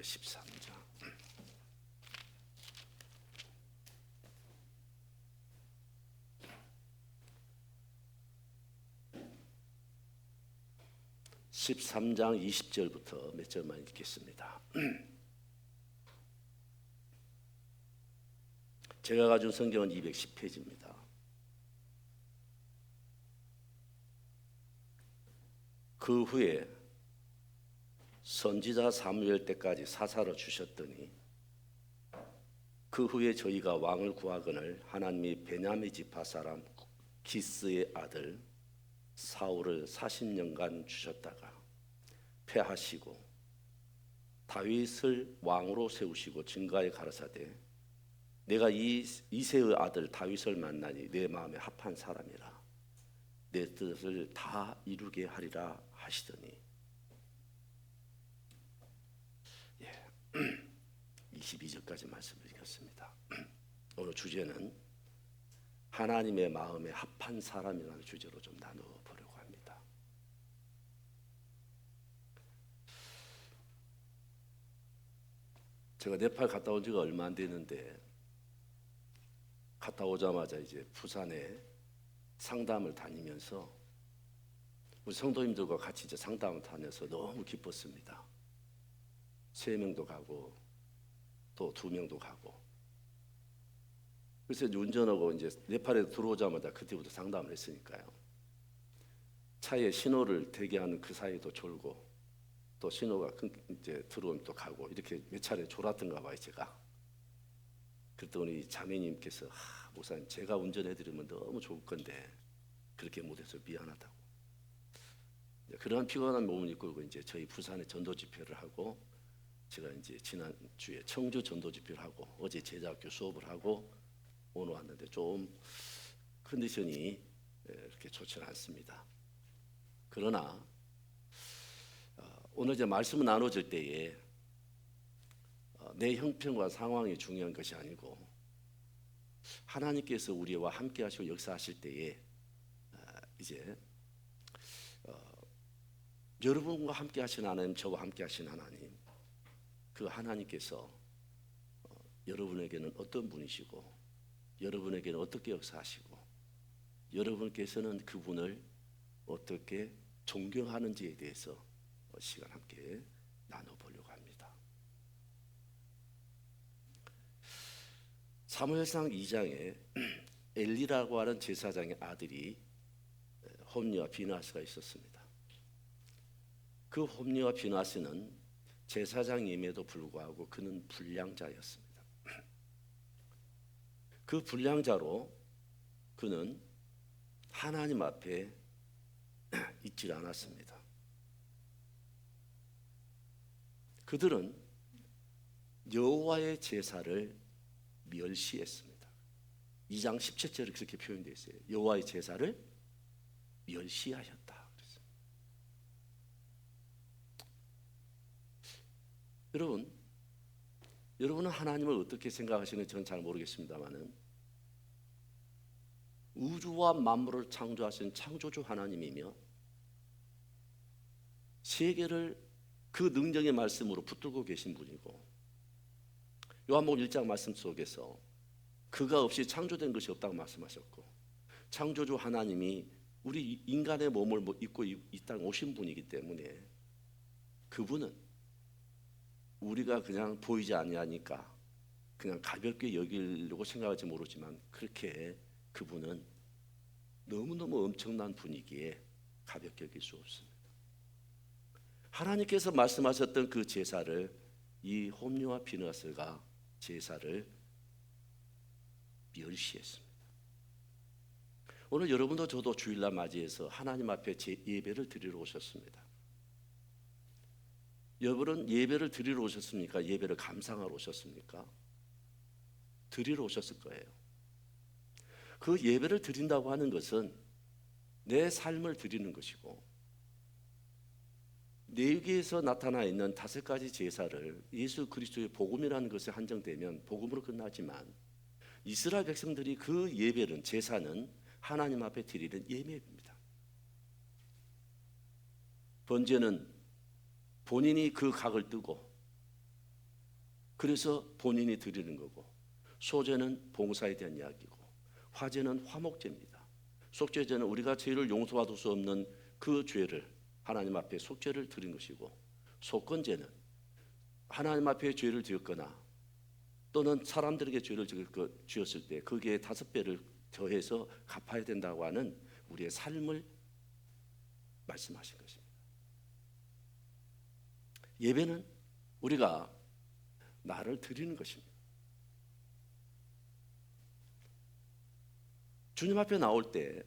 이제 13장. (13장) 20절부터 몇 절만 읽겠습니다. 제가 가진 성경은 210페이지입니다. 그 후에 선지자 사무엘 때까지 사사로 주셨더니 그 후에 저희가 왕을 구하거늘 하나님이 베냐민 지파 사람 기스의 아들 사울을 40년간 주셨다가 패하시고 다윗을 왕으로 세우시고 증거하여 가라사대 내가 이새의 아들 다윗을 만나니 내 마음에 합한 사람이라 내 뜻을 다 이루게 하리라 하시더니 22절까지 말씀을 읽었습니다. 오늘 주제는 하나님의 마음에 합한 사람이라는 주제로 좀 나눠보려고 합니다. 제가 네팔 갔다 온 지가 얼마 안 됐는데 갔다 오자마자 이제 부산에 상담을 다니면서 우리 성도님들과 같이 이제 상담을 다녀서 너무 기뻤습니다. 3명도 가고 또 2명도 가고. 그래서 이제 운전하고 이제 네팔에 들어오자마자 그때부터 상담을 했으니까요. 차에 신호를 대기하는 그 사이도 졸고 또 신호가 이제 들어오면 또 가고 이렇게 몇 차례 졸았던가 봐요 제가. 그랬더니 자매님께서 목사님 제가 운전해드리면 너무 좋을 건데 그렇게 못해서 미안하다고. 그러한 피곤한 몸을 이끌고 이제 저희 부산에 전도 집회를 하고 제가 이제 지난 주에 청주 전도 집회를 하고 어제 제자학교 수업을 하고 오늘 왔는데 좀 컨디션이 이렇게 좋지는 않습니다. 그러나 오늘 이제 말씀을 나눠질 때에 내 형편과 상황이 중요한 것이 아니고 하나님께서 우리와 함께 하시고 역사하실 때에 이제 여러분과 함께 하신 하나님, 저와 함께 하신 하나님, 그 하나님께서 여러분에게는 어떤 분이시고 여러분에게는 어떻게 역사하시고 여러분께서는 그분을 어떻게 존경하는지에 대해서 시간 함께 나눠보려고 합니다. 사무엘상 2장에 엘리라고 하는 제사장의 아들이 홈리와 비나스가 있었습니다. 그 홈리와 비나스는 제사장임에도 불구하고 그는 불량자였습니다. 그 불량자로 그는 하나님 앞에 있질 않았습니다. 그들은 여호와의 제사를 멸시했습니다. 2장 17절에 그렇게 표현되어 있어요. 여호와의 제사를 멸시하였다. 여러분은 하나님을 어떻게 생각하시는지 저는 잘 모르겠습니다만은 우주와 만물을 창조하신 창조주 하나님이며 세계를 그 능력의 말씀으로 붙들고 계신 분이고 요한복음 1장 말씀 속에서 그가 없이 창조된 것이 없다고 말씀하셨고 창조주 하나님이 우리 인간의 몸을 입고 이 땅에 오신 분이기 때문에 그분은 우리가 그냥 보이지 아니하니까 그냥 가볍게 여기려고 생각할지 모르지만 그렇게 그분은 너무너무 엄청난 분이기에 가볍게 여길 수 없습니다. 하나님께서 말씀하셨던 그 제사를 이 홈리와 비나스가 제사를 멸시했습니다. 오늘 여러분도 저도 주일날 맞이해서 하나님 앞에 예배를 드리러 오셨습니다. 여러분은 예배를 드리러 오셨습니까? 예배를 감상하러 오셨습니까? 드리러 오셨을 거예요. 그 예배를 드린다고 하는 것은 내 삶을 드리는 것이고 레위기에서 나타나 있는 5가지 제사를 예수 그리스도의 복음이라는 것에 한정되면 복음으로 끝나지만 이스라엘 백성들이 그 예배는 제사는 하나님 앞에 드리는 예배입니다. 번제는 본인이 그 각을 뜨고 그래서 본인이 드리는 거고, 소제는 봉사에 대한 이야기고, 화제는 화목제입니다. 속죄제는 우리가 죄를 용서받을 수 없는 그 죄를 하나님 앞에 속죄를 드린 것이고, 속건제는 하나님 앞에 죄를 지었거나 또는 사람들에게 죄를 지었을 때 거기에 5배를 더해서 갚아야 된다고 하는 우리의 삶을 말씀하신 것입니다. 예배는 우리가 나를 드리는 것입니다. 주님 앞에 나올 때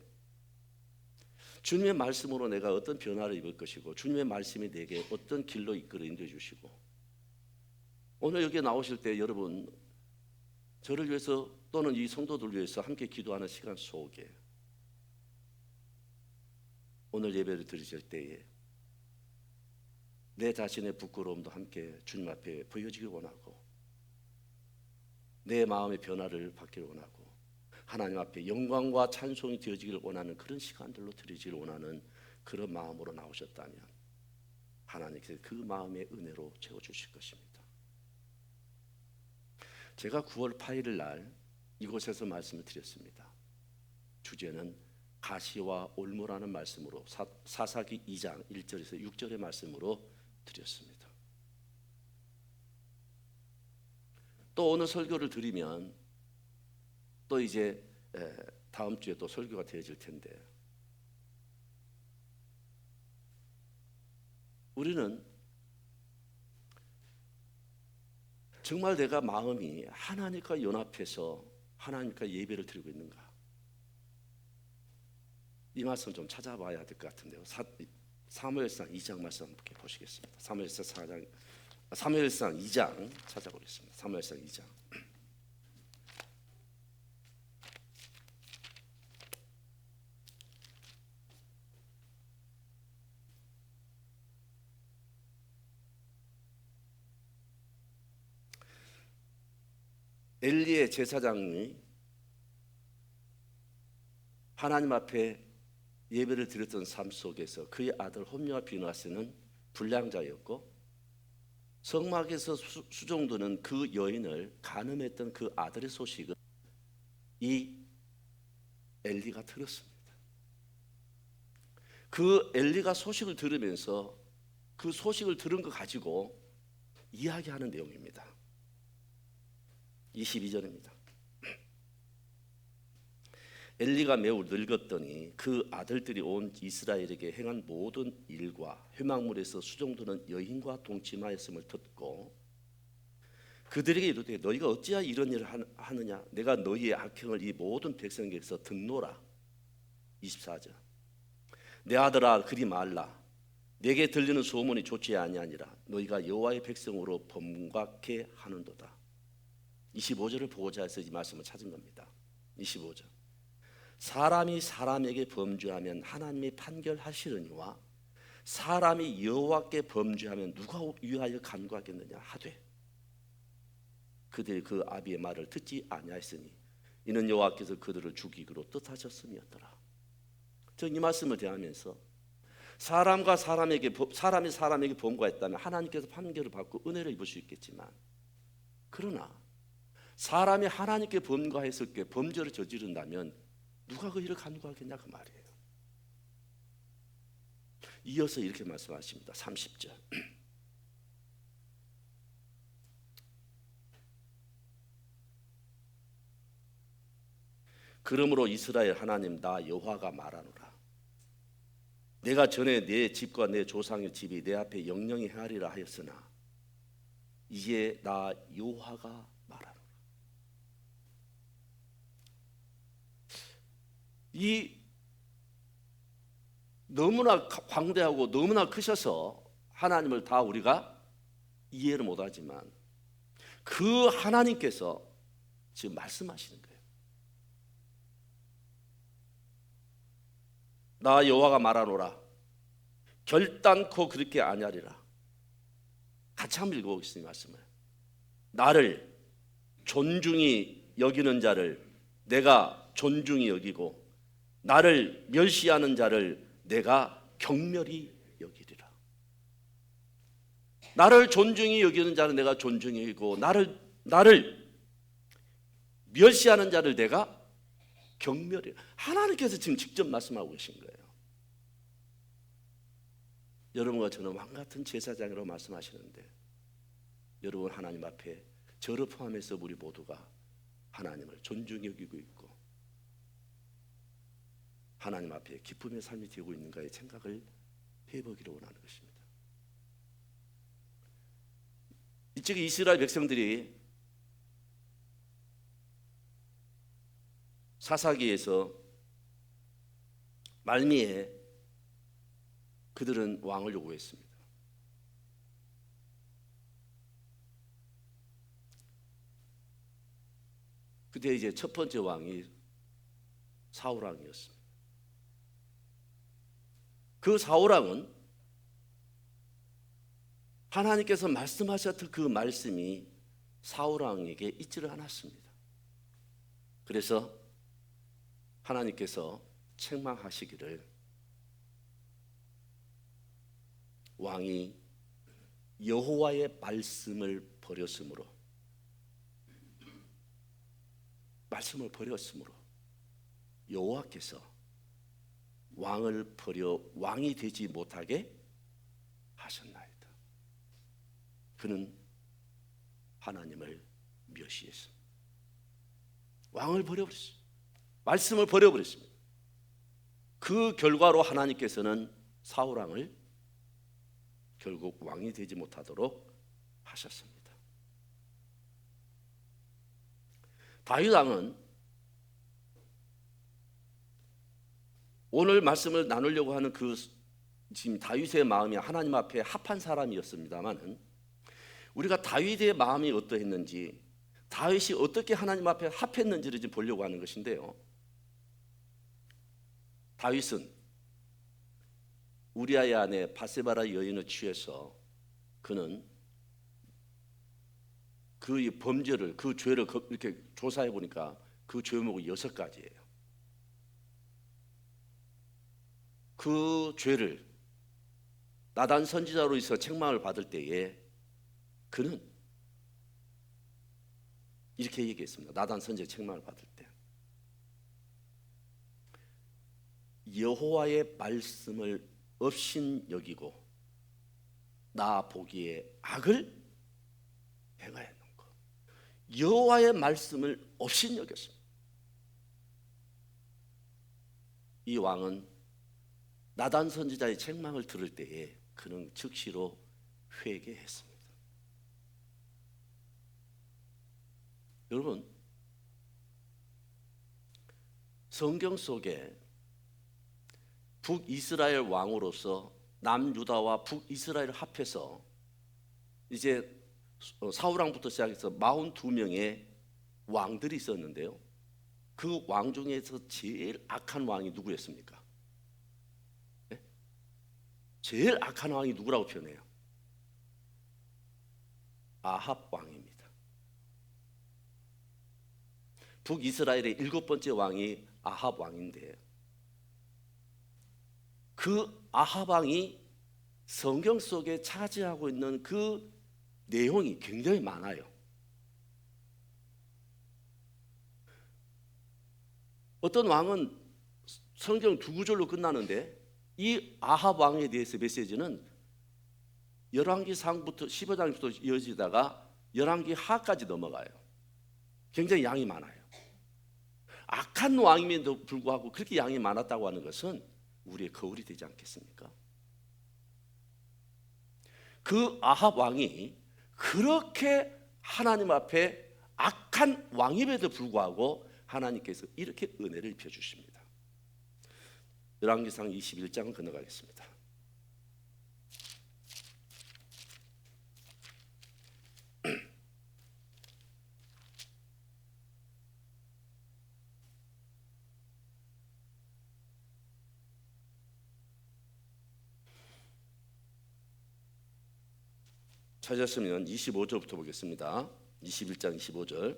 주님의 말씀으로 내가 어떤 변화를 입을 것이고, 주님의 말씀이 내게 어떤 길로 이끌어 인도해 주시고, 오늘 여기에 나오실 때 여러분 저를 위해서 또는 이 성도들 위해서 함께 기도하는 시간 속에 오늘 예배를 드리실 때에 내 자신의 부끄러움도 함께 주님 앞에 보여지길 원하고, 내 마음의 변화를 받기를 원하고, 하나님 앞에 영광과 찬송이 되어지기를 원하는 그런 시간들로 드리기를 원하는 그런 마음으로 나오셨다면 하나님께서 그 마음의 은혜로 채워주실 것입니다. 제가 9월 8일 날 이곳에서 말씀을 드렸습니다. 주제는 가시와 올무라는 말씀으로 사사기 2장 1절에서 6절의 말씀으로 드렸습니다. 또 오늘 설교를 드리면 또 이제 다음 주에 또 설교가 되어질 텐데, 우리는 정말 내가 마음이 하나님과 연합해서 하나님과 예배를 드리고 있는가, 이 말씀 좀 찾아봐야 될 것 같은데요. 사무엘상 2장 말씀 함께 보시겠습니다. 사무엘상 2장 찾아보겠습니다. 사무엘상 2장. 엘리의 제사장이 하나님 앞에 예배를 드렸던 삶 속에서 그의 아들 홈리와 비누아스는 불량자였고, 성막에서 수종드는 그 여인을 간음했던 그 아들의 소식을 이 엘리가 들었습니다. 그 엘리가 소식을 들으면서 그 소식을 들은 거 가지고 이야기하는 내용입니다. 22절입니다. 엘리가 매우 늙었더니 그 아들들이 온 이스라엘에게 행한 모든 일과 회막물에서 수종드는 여인과 동침하였음을 듣고 그들에게 이르되 너희가 어찌하여 이런 일을 하느냐, 내가 너희의 악행을 이 모든 백성에게서 듣노라. 24절. 내 아들아 그리 말라. 내게 들리는 소문이 좋지 아니하니라. 너희가 여호와의 백성으로 범죄케 하는도다. 25절을 보고자 해서 이 말씀을 찾은 겁니다. 25절. 사람이 사람에게 범죄하면 하나님이 판결하시려니와 사람이 여호와께 범죄하면 누가 위하여 간구하겠느냐 하되 그들이 그 아비의 말을 듣지 아니하였으니 이는 여호와께서 그들을 죽이기로 뜻하셨음이었더라. 이 말씀을 대하면서 사람이 사람에게 범죄했다면 하나님께서 판결을 받고 은혜를 입을 수 있겠지만, 그러나 사람이 하나님께 범죄했을 때 범죄를 저지른다면 누가 그 일을 간구하겠냐 그 말이에요. 이어서 이렇게 말씀하십니다. 30절. 그러므로 이스라엘 하나님 나 여호와가 말하노라. 내가 전에 내 집과 내 조상의 집이 내 앞에 영영히 헤아리라 하였으나 이제 나 여호와가 말하노라. 이 너무나 광대하고 너무나 크셔서 하나님을 다 우리가 이해를 못하지만 그 하나님께서 지금 말씀하시는 거예요. 나 여호와가 말하노라. 결단코 그렇게 아니하리라. 같이 한번 읽어보겠습니다. 말씀을. 나를 존중히 여기는 자를 내가 존중히 여기고 나를 멸시하는 자를 내가 경멸히 여기리라. 나를 존중히 여기는 자를 내가 존중히 여기고 나를 멸시하는 자를 내가 경멸해. 하나님께서 지금 직접 말씀하고 계신 거예요. 여러분과 저는 왕 같은 제사장이라고 말씀하시는데, 여러분 하나님 앞에 저를 포함해서 우리 모두가 하나님을 존중히 여기고 있고 하나님 앞에 기쁨의 삶이 되고 있는가의 생각을 해보기를 원하는 것입니다. 이쪽 이스라엘 백성들이 사사기에서 말미에 그들은 왕을 요구했습니다. 그때 이제 첫 번째 왕이 사울 왕이었습니다. 그 사울 왕은 하나님께서 말씀하셨던 그 말씀이 사울 왕에게 있지를 않았습니다. 그래서 하나님께서 책망하시기를 왕이 여호와의 말씀을 버렸으므로 여호와께서 왕을 버려 왕이 되지 못하게 하셨나이다. 그는 하나님을 멸시했습니다. 왕을 버려버렸습니다. 말씀을 버려버렸습니다. 그 결과로 하나님께서는 사울 왕을 결국 왕이 되지 못하도록 하셨습니다. 다윗 왕은 오늘 말씀을 나누려고 하는 그 지금 다윗의 마음이 하나님 앞에 합한 사람이었습니다만, 우리가 다윗의 마음이 어떠했는지, 다윗이 어떻게 하나님 앞에 합했는지를 좀 보려고 하는 것인데요. 다윗은 우리아의 아내 바세바라 여인을 취해서 그는 그 범죄를, 그 죄를 이렇게 조사해 보니까 그 죄목이 6가지예요. 그 죄를 나단 선지자로 있어 책망을 받을 때에 그는 이렇게 얘기했습니다. 나단 선지자 책망을 받을 때 여호와의 말씀을 업신 여기고 나 보기에 악을 행하였는 것. 여호와의 말씀을 업신 여겼습니다. 이 왕은 나단 선지자의 책망을 들을 때에 그는 즉시로 회개했습니다. 여러분, 성경 속에 북이스라엘 왕으로서 남유다와 북이스라엘을 합해서 이제 사울 왕부터 시작해서 42명의 왕들이 있었는데요. 그 왕 중에서 제일 악한 왕이 누구였습니까? 네? 제일 악한 왕이 누구라고 표현해요? 아합 왕입니다. 북이스라엘의 7번째 왕이 아합 왕인데, 그 아합 왕이 성경 속에 차지하고 있는 그 내용이 굉장히 많아요. 어떤 왕은 성경 2구절로 끝나는데 이 아합 왕에 대해서 메시지는 열왕기 상부터 15장부터 이어지다가 열왕기 하까지 넘어가요. 굉장히 양이 많아요. 악한 왕임에도 불구하고 그렇게 양이 많았다고 하는 것은 우리의 거울이 되지 않겠습니까? 그 아합 왕이 그렇게 하나님 앞에 악한 왕임에도 불구하고 하나님께서 이렇게 은혜를 펴주십니다. 열왕기상 21장 건너가겠습니다. 찾았으면 25절부터 보겠습니다. 21장 25절.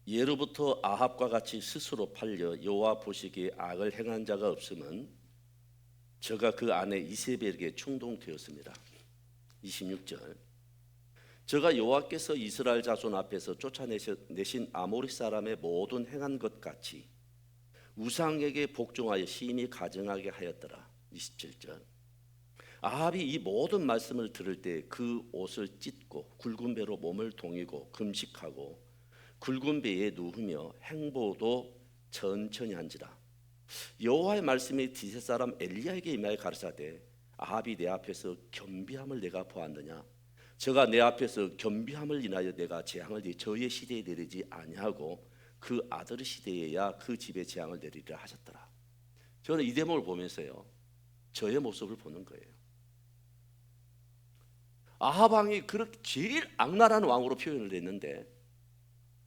예로부터 아합과 같이 스스로 팔려 여호와 보시기에 악을 행한 자가 없음은 저가 그 아내 이세벨에게 충동되었습니다. 26절. 저가 여호와께서 이스라엘 자손 앞에서 쫓아내신 아모리 사람의 모든 행한 것 같이 우상에게 복종하여 심히 가증하게 하였더라. 27절. 아합이 이 모든 말씀을 들을 때 그 옷을 찢고 굵은 배로 몸을 동이고 금식하고 굵은 배에 누우며 행보도 천천히 한지라. 여호와의 말씀이 디세 사람 엘리야에게 임하여 가르치되 아합이 내 앞에서 겸비함을 내가 보았느냐. 저가 내 앞에서 겸비함을 인하여 내가 재앙을 저의 시대에 내리지 아니하고 그 아들의 시대에야 그 집에 재앙을 내리리라 하셨더라. 저는 이 대목을 보면서요, 저의 모습을 보는 거예요. 아합 왕이 그렇게 제일 악랄한 왕으로 표현을 했는데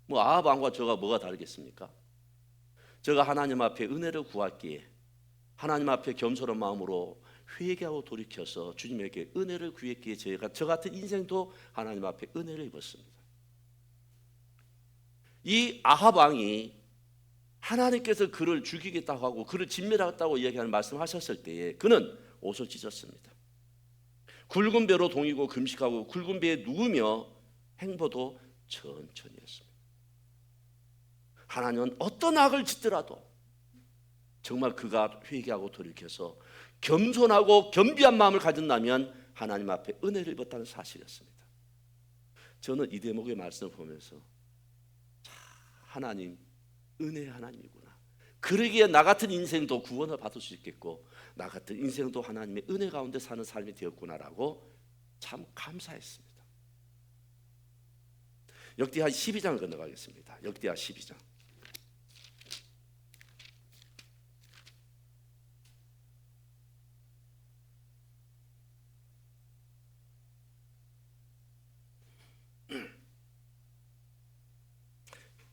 뭐 아합 왕과 저가 뭐가 다르겠습니까? 저가 하나님 앞에 은혜를 구했기에 하나님 앞에 겸손한 마음으로 회개하고 돌이켜서 주님에게 은혜를 구했기에 저 같은 인생도 하나님 앞에 은혜를 입었습니다. 이 아합 왕이 하나님께서 그를 죽이겠다고 하고 그를 진멸하겠다고 이야기하는 말씀하셨을 때에 그는 옷을 찢었습니다. 굵은 배로 동이고 금식하고 굵은 배에 누우며 행보도 천천히 했습니다. 하나님은 어떤 악을 짓더라도 정말 그가 회개하고 돌이켜서 겸손하고 겸비한 마음을 가진다면 하나님 앞에 은혜를 입었다는 사실이었습니다. 저는 이 대목의 말씀을 보면서 하나님 은혜의 하나님이구나. 그러기에 나 같은 인생도 구원을 받을 수 있겠고 나 같은 인생도 하나님의 은혜 가운데 사는 삶이 되었구나라고 참 감사했습니다. 역대하 12장 건너가겠습니다. 역대하 12장.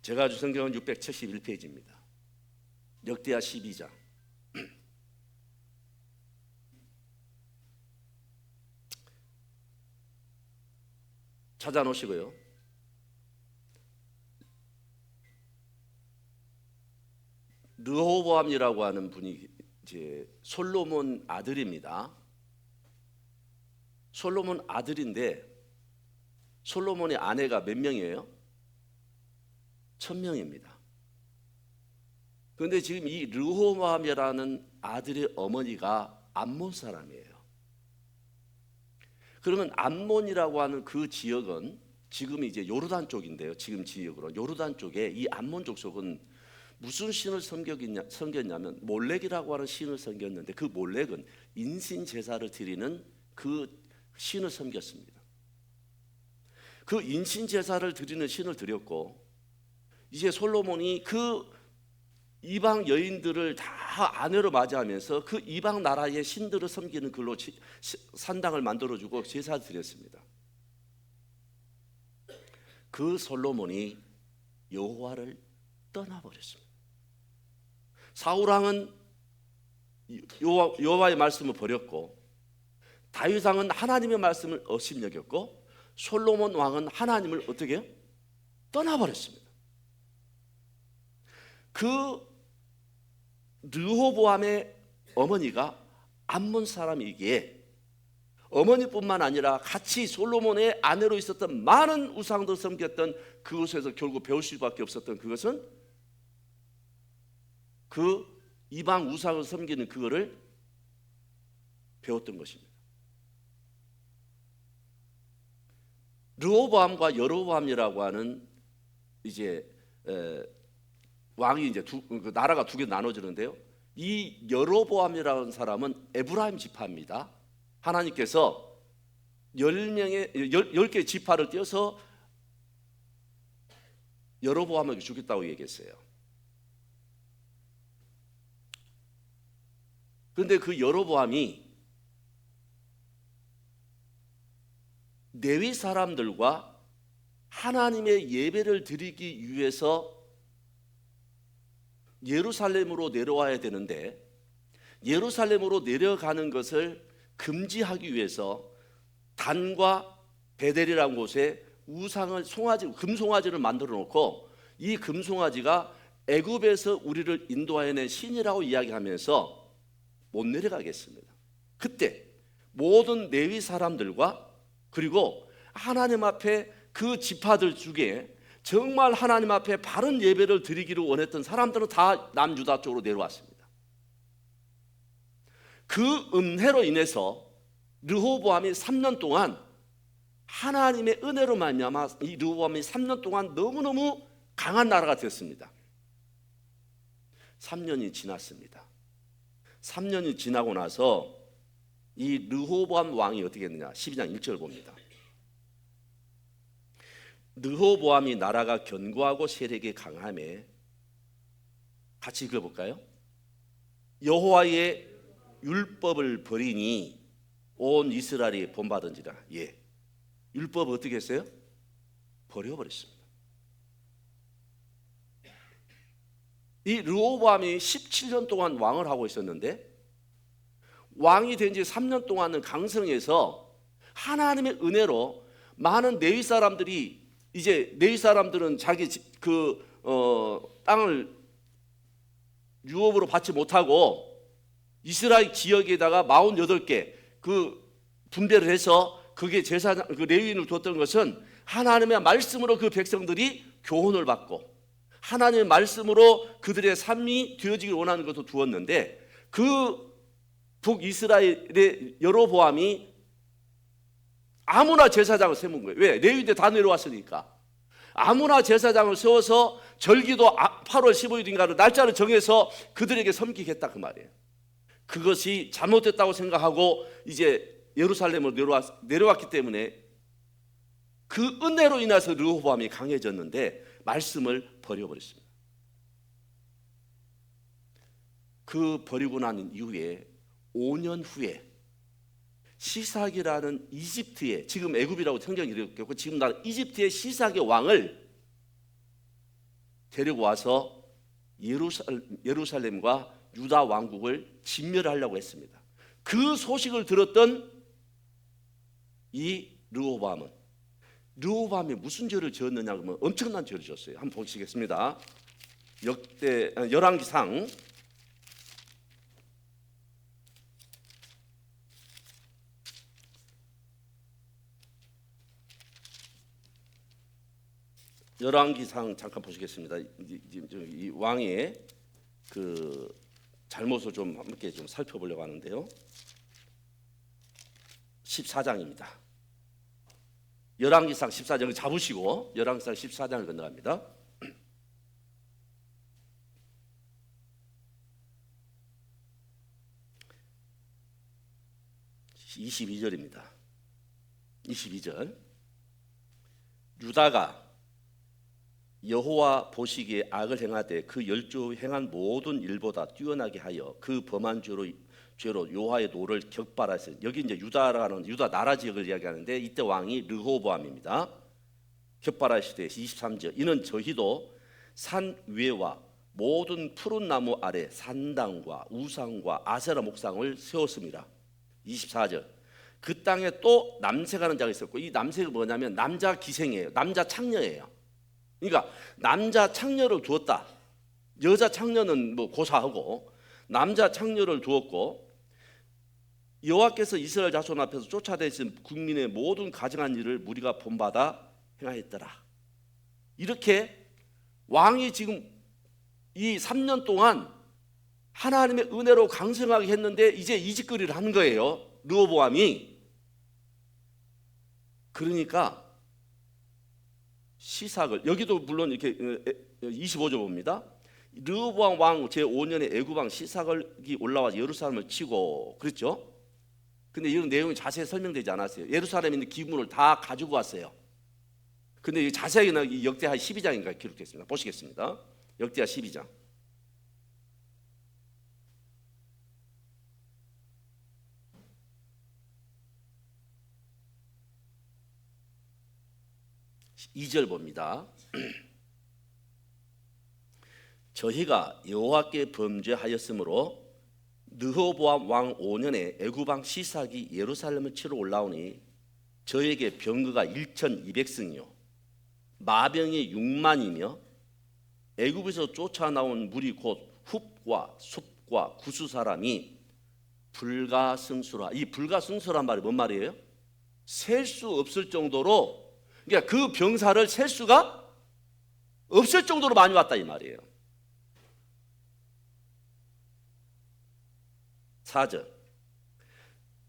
제가 준 성경은 671페이지입니다. 역대하 12장. 찾아놓으시고요. 르호보암이라고 하는 분이 이제 솔로몬 아들입니다. 솔로몬 아들인데 솔로몬의 아내가 몇 명이에요? 1000명입니다. 그런데 지금 이 르호보암이라는 아들의 어머니가 암몬 사람이에요. 그러면 암몬이라고 하는 그 지역은 지금 이제 요르단 쪽인데요. 지금 지역으로 요르단 쪽에 이 암몬 족속은 무슨 신을 섬겼냐면 몰렉이라고 하는 신을 섬겼는데 그 몰렉은 인신 제사를 드리는 그 신을 섬겼습니다. 그 인신 제사를 드리는 신을 드렸고 이제 솔로몬이 그 이방 여인들을 다 아내로 맞이하면서 그 이방 나라의 신들을 섬기는 글로 산당을 만들어주고 제사를 드렸습니다. 그 솔로몬이 여호와를 떠나버렸습니다. 사울왕은 여호와의 말씀을 버렸고 다윗왕은 하나님의 말씀을 업신여겼고 솔로몬 왕은 하나님을 어떻게 해요? 떠나버렸습니다. 그 르호보암의 어머니가 암몬 사람이기에 어머니뿐만 아니라 같이 솔로몬의 아내로 있었던 많은 우상도 섬겼던 그곳에서 결국 배울 수밖에 없었던 그것은 그 이방 우상을 섬기는 그거를 배웠던 것입니다. 르호보암과 여로보암이라고 하는 이제 왕이 이제 나라가 두 개 나눠지는데요. 이 여로보암이라는 사람은 에브라임 지파입니다. 하나님께서 10개의 지파를 떼어서 여로보암에게 주겠다고 얘기했어요. 그런데 그 여로보암이 레위 사람들과 하나님의 예배를 드리기 위해서 예루살렘으로 내려와야 되는데 예루살렘으로 내려가는 것을 금지하기 위해서 단과 베델이라는 곳에 우상을 금송아지를 만들어 놓고 이 금송아지가 애굽에서 우리를 인도하여낸 신이라고 이야기하면서 못 내려가겠습니다. 그때 모든 레위 사람들과 그리고 하나님 앞에 그 지파들 중에 정말 하나님 앞에 바른 예배를 드리기를 원했던 사람들은 다 남유다 쪽으로 내려왔습니다. 그 은혜로 인해서 르호보암이 3년 동안 하나님의 은혜로 말미암아 이 르호보암이 3년 동안 너무너무 강한 나라가 되었습니다. 3년이 지났습니다. 3년이 지나고 나서 이 르호보암 왕이 어떻게 했느냐? 12장 1절 봅니다. 르호보암이 나라가 견고하고 세력이 강함에, 같이 읽어볼까요? 여호와의 율법을 버리니 온 이스라엘이 본받은지라. 예, 율법 어떻게 했어요? 버려버렸습니다. 이 르호보암이 17년 동안 왕을 하고 있었는데 왕이 된 지 3년 동안은 강성해서 하나님의 은혜로 많은 레위 사람들이, 이제 레위 사람들은 자기 땅을 유업으로 받지 못하고 이스라엘 지역에다가 48개 그 분배를 해서 그게 제사장, 그 레위인을 뒀던 것은 하나님의 말씀으로 그 백성들이 교훈을 받고 하나님의 말씀으로 그들의 삶이 되어지길 원하는 것도 두었는데, 그 북이스라엘의 여로보암이 아무나 제사장을 세운 거예요. 왜? 레위인들 다 내려왔으니까. 아무나 제사장을 세워서 절기도 8월 15일인가를 날짜를 정해서 그들에게 섬기겠다 그 말이에요. 그것이 잘못됐다고 생각하고 이제 예루살렘으로 내려왔기 때문에 그 은혜로 인해서 르호보암이 강해졌는데 말씀을 버려버렸습니다. 그 버리고 난 이후에 5년 후에 시삭이라는 이집트의, 지금 애굽이라고 성경이 이렇게 지금 나는 이집트의 시삭의 왕을 데리고 와서 예루살렘과 유다 왕국을 진멸하려고 했습니다. 그 소식을 들었던 이 르호보암이 무슨 죄를 지었느냐 하면 엄청난 죄를 지었어요. 한번 보시겠습니다. 열왕기상 11기상 잠깐 보시겠습니다. 이 왕의 그 잘못을 좀 함께 좀 살펴보려고 하는데요. 14장입니다. 열왕기상 14장을 잡으시고 열왕기상 14장을 건너갑니다. 22절입니다. 22절. 유다가 여호와 보시기에 악을 행하되 그 열조 행한 모든 일보다 뛰어나게 하여 그 범한 죄로 여호와의 노를 격발하였어요. 여기 이제 유다라는 유다 나라 지역을 이야기하는데 이때 왕이 르호보암입니다. 격발하시되 23절. 이는 저희도 산 위에와 모든 푸른 나무 아래 산당과 우상과 아세라 목상을 세웠습니다. 24절. 그 땅에 또 남색하는 자가 있었고, 이 남색이 뭐냐면 남자 기생이에요. 남자 창녀예요. 그러니까 남자 창녀를 두었다. 여자 창녀는 뭐 고사하고 남자 창녀를 두었고, 여호와께서 이스라엘 자손 앞에서 쫓아내신 국민의 모든 가증한 일을 무리가 본받아 행하였더라. 이렇게 왕이 지금 이 3년 동안 하나님의 은혜로 강성하게 했는데 이제 이직거리를 하는 거예요, 르호보암이. 그러니까 시삭을, 여기도 물론 이렇게 25절 봅니다. 르호보암 왕 제5년에 애굽왕 시삭이 올라와 예루살렘을 치고 그랬죠. 근데 이런 내용이 자세히 설명되지 않았어요. 예루살렘에 있는 기물을 다 가지고 왔어요. 근데 자세하게는 역대하 12장인가 기록됐습니다. 보시겠습니다. 역대하 12장. 이 절 봅니다. 저희가 여호와께 범죄하였으므로 르호보암 왕 5년에 애굽왕 시삭이 예루살렘을 치러 올라오니 저에게 병거가 1,200승이요 마병이 6만이며 애굽에서 쫓아나온 무리 곧 훅과 숲과 구수 사람이 불가승수라. 이 불가승수란 말이 뭔 말이에요? 셀 수 없을 정도로, 그러니까 그 병사를 셀 수가 없을 정도로 많이 왔다 이 말이에요. 4절.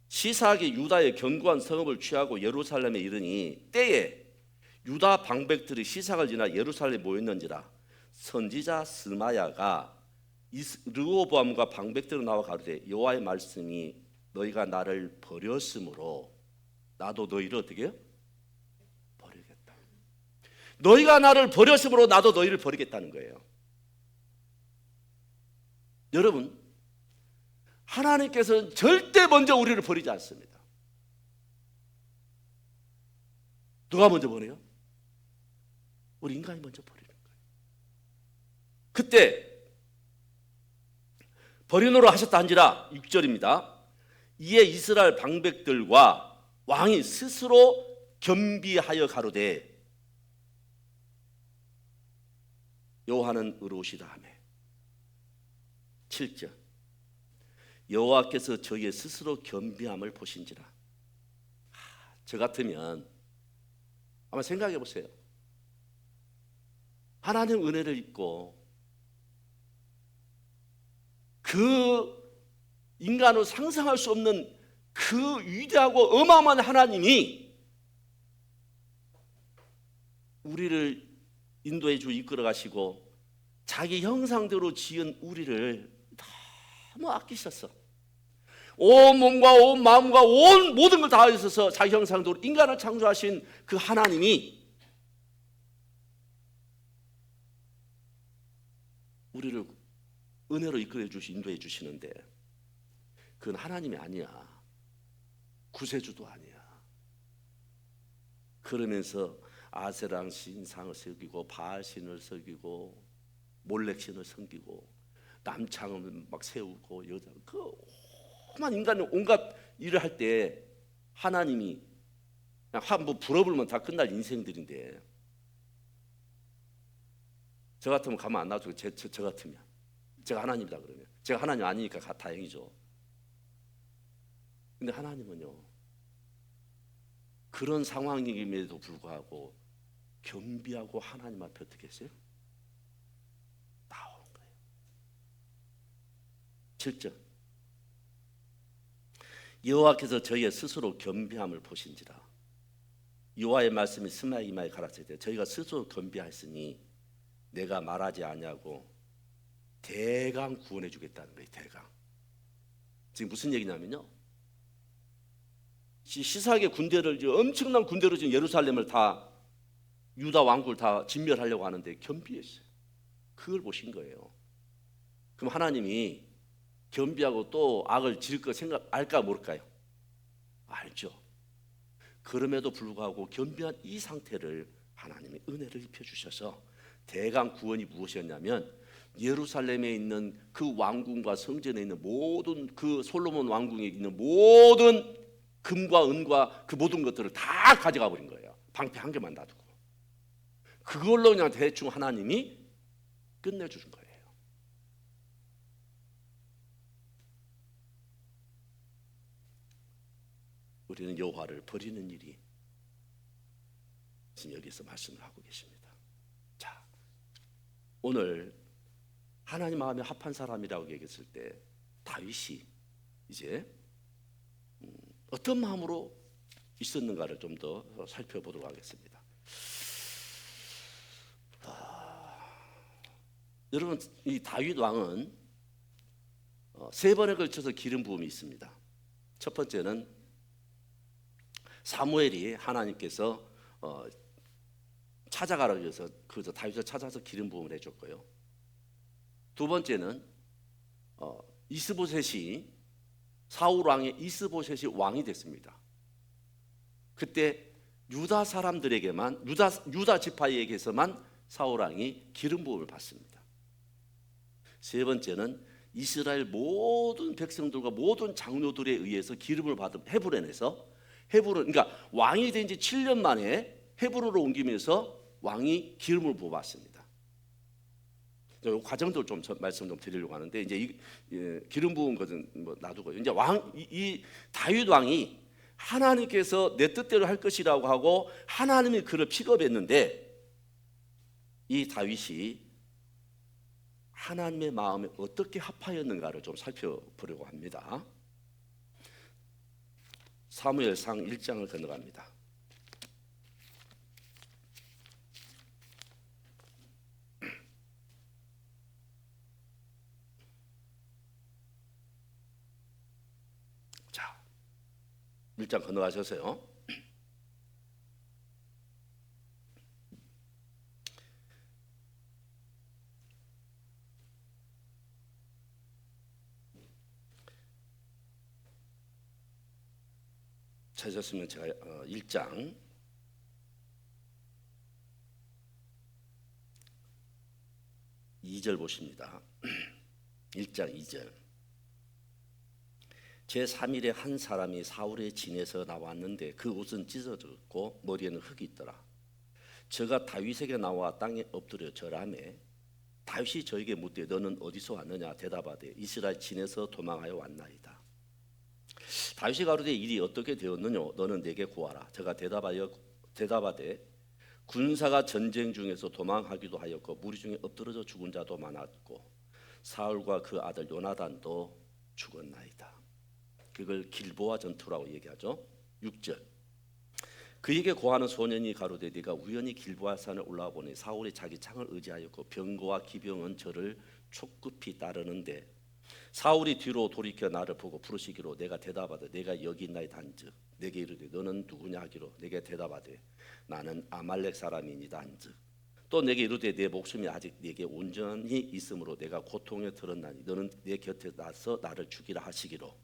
시사하게 유다의 견고한 성읍을 취하고 예루살렘에 이르니 때에 유다 방백들이 시삭을 지나 예루살렘에 모였는지라. 선지자 스마야가 르호보암과 방백들을 나와 가로되 여호와의 말씀이 너희가 나를 버렸으므로 나도 너희를 어떻게 해요? 버리겠다. 너희가 나를 버렸으므로 나도 너희를 버리겠다는 거예요. 여러분, 하나님께서는 절대 먼저 우리를 버리지 않습니다. 누가 먼저 버려요? 우리 인간이 먼저 버리는 거예요. 그때 버리노라 하셨다 한지라. 6절입니다. 이에 이스라엘 방백들과 왕이 스스로 겸비하여 가로되 여호와는 의로우시다 하며. 7절. 여호와께서 저희의 스스로 겸비함을 보신지라. 저 같으면 한번 생각해 보세요. 하나님 은혜를 입고 그 인간으로 상상할 수 없는 그 위대하고 어마어마한 하나님이 우리를 인도해 주고 이끌어 가시고 자기 형상대로 지은 우리를 너무 아끼셨어. 온 몸과 온 마음과 온 모든 걸 다하셔서 자기 형상대로 인간을 창조하신 그 하나님이 우리를 은혜로 이끌어 주시 인도해 주시는데 그건 하나님이 아니야. 구세주도 아니야. 그러면서 아세랑 신상을 섬기고 바알신을 섬기고 몰렉신을 섬기고 남창을 막 세우고 여자 그 험한 인간이 온갖 일을 할 때 하나님이 그냥 한번 불어불면 다 끝날 인생들인데 저 같으면 가만 안 놔두고 저 같으면 제가 하나님이다 그러면 제가 하나님 아니니까 다행이죠. 근데 하나님은요 그런 상황임에도 불구하고 겸비하고 하나님 앞에 어떻게 했어요? 나오는 거예요. 7절. 여호와께서 저희의 스스로 겸비함을 보신지라. 여호와의 말씀이 스마야 이마에 가라사대 저희가 스스로 겸비하였으니 내가 말하지 아니하고 대강 구원해 주겠다는 거예요. 대강. 지금 무슨 얘기냐면요. 시삭의 군대를 엄청난 군대로 지금 예루살렘을 다 유다 왕국을 다 진멸하려고 하는데 겸비했어요. 그걸 보신 거예요. 그럼 하나님이 겸비하고 또 악을 지을 거 알까 모를까요? 알죠. 그럼에도 불구하고 겸비한 이 상태를 하나님이 은혜를 입혀주셔서 대강 구원이 무엇이었냐면 예루살렘에 있는 그 왕궁과 성전에 있는 모든 그 솔로몬 왕궁에 있는 모든 금과 은과 그 모든 것들을 다 가져가 버린 거예요. 방패 한 개만 놔두고. 그걸로 그냥 대충 하나님이 끝내주신 거예요. 우리는 여호와를 버리는 일이 지금 여기서 말씀을 하고 계십니다. 자, 오늘 하나님 마음에 합한 사람이라고 얘기했을 때 다윗이 이제 어떤 마음으로 있었는가를 좀 더 살펴보도록 하겠습니다. 여러분, 이 다윗 왕은 세 번에 걸쳐서 기름 부음이 있습니다. 첫 번째는 사무엘이 하나님께서 찾아가라고 해서 그저 다윗을 찾아서 기름 부음을 해줬고요. 두 번째는 이스보셋이 사울 왕의 이스보셋이 왕이 됐습니다. 그때 유다 사람들에게만 유다 지파에게서만 사울 왕이 기름 부음을 받습니다. 세 번째는 이스라엘 모든 백성들과 모든 장로들에 의해서 기름을 받은 헤브론에서 그러니까 왕이 된 지 7년 만에 헤브론으로 옮기면서 왕이 기름을 부어봤습니다. 요 과정들 좀 말씀 좀 드리려고 하는데 이제 기름 부은 것은 뭐 놔두고 이제 이 다윗 왕이 하나님께서 내 뜻대로 할 것이라고 하고 하나님이 그를 픽업했는데 이 다윗이 하나님의 마음에 어떻게 합하였는가를 좀 살펴보려고 합니다. 사무엘상 1장을 건너갑니다. 자, 1장 건너가셔서요. 찾으셨으면 제가 1장 2절 보십니다. 1장 2절. 제3일에 한 사람이 사울의 진에서 나왔는데 그 옷은 찢어졌고 머리에는 흙이 있더라. 저가 다윗에게 나와 땅에 엎드려 절하매 다윗이 저에게 묻되 너는 어디서 왔느냐 대답하되 이스라엘 진에서 도망하여 왔나이다. 다윗이 가로되 일이 어떻게 되었느냐 너는 내게 구하라. 저가 대답하되 군사가 전쟁 중에서 도망하기도 하였고 무리 중에 엎드러져 죽은 자도 많았고 사울과 그 아들 요나단도 죽었나이다. 그걸 길보아 전투라고 얘기하죠. 6절. 그에게 고하는 소년이 가로되 네가 우연히 길보아 산에 올라와 보니 사울이 자기 창을 의지하였고 병거와 기병은 저를 촉급히 따르는데 사울이 뒤로 돌이켜 나를 보고 부르시기로 내가 대답하되 내가 여기 있나이다 한즉 내게 이르되 너는 누구냐 하기로 내게 대답하되 나는 아말렉 사람이니다 한즉 또 내게 이르되 내 목숨이 아직 네게 온전히 있으므로 내가 고통에 들었나니 너는 내 곁에 나서 나를 죽이라 하시기로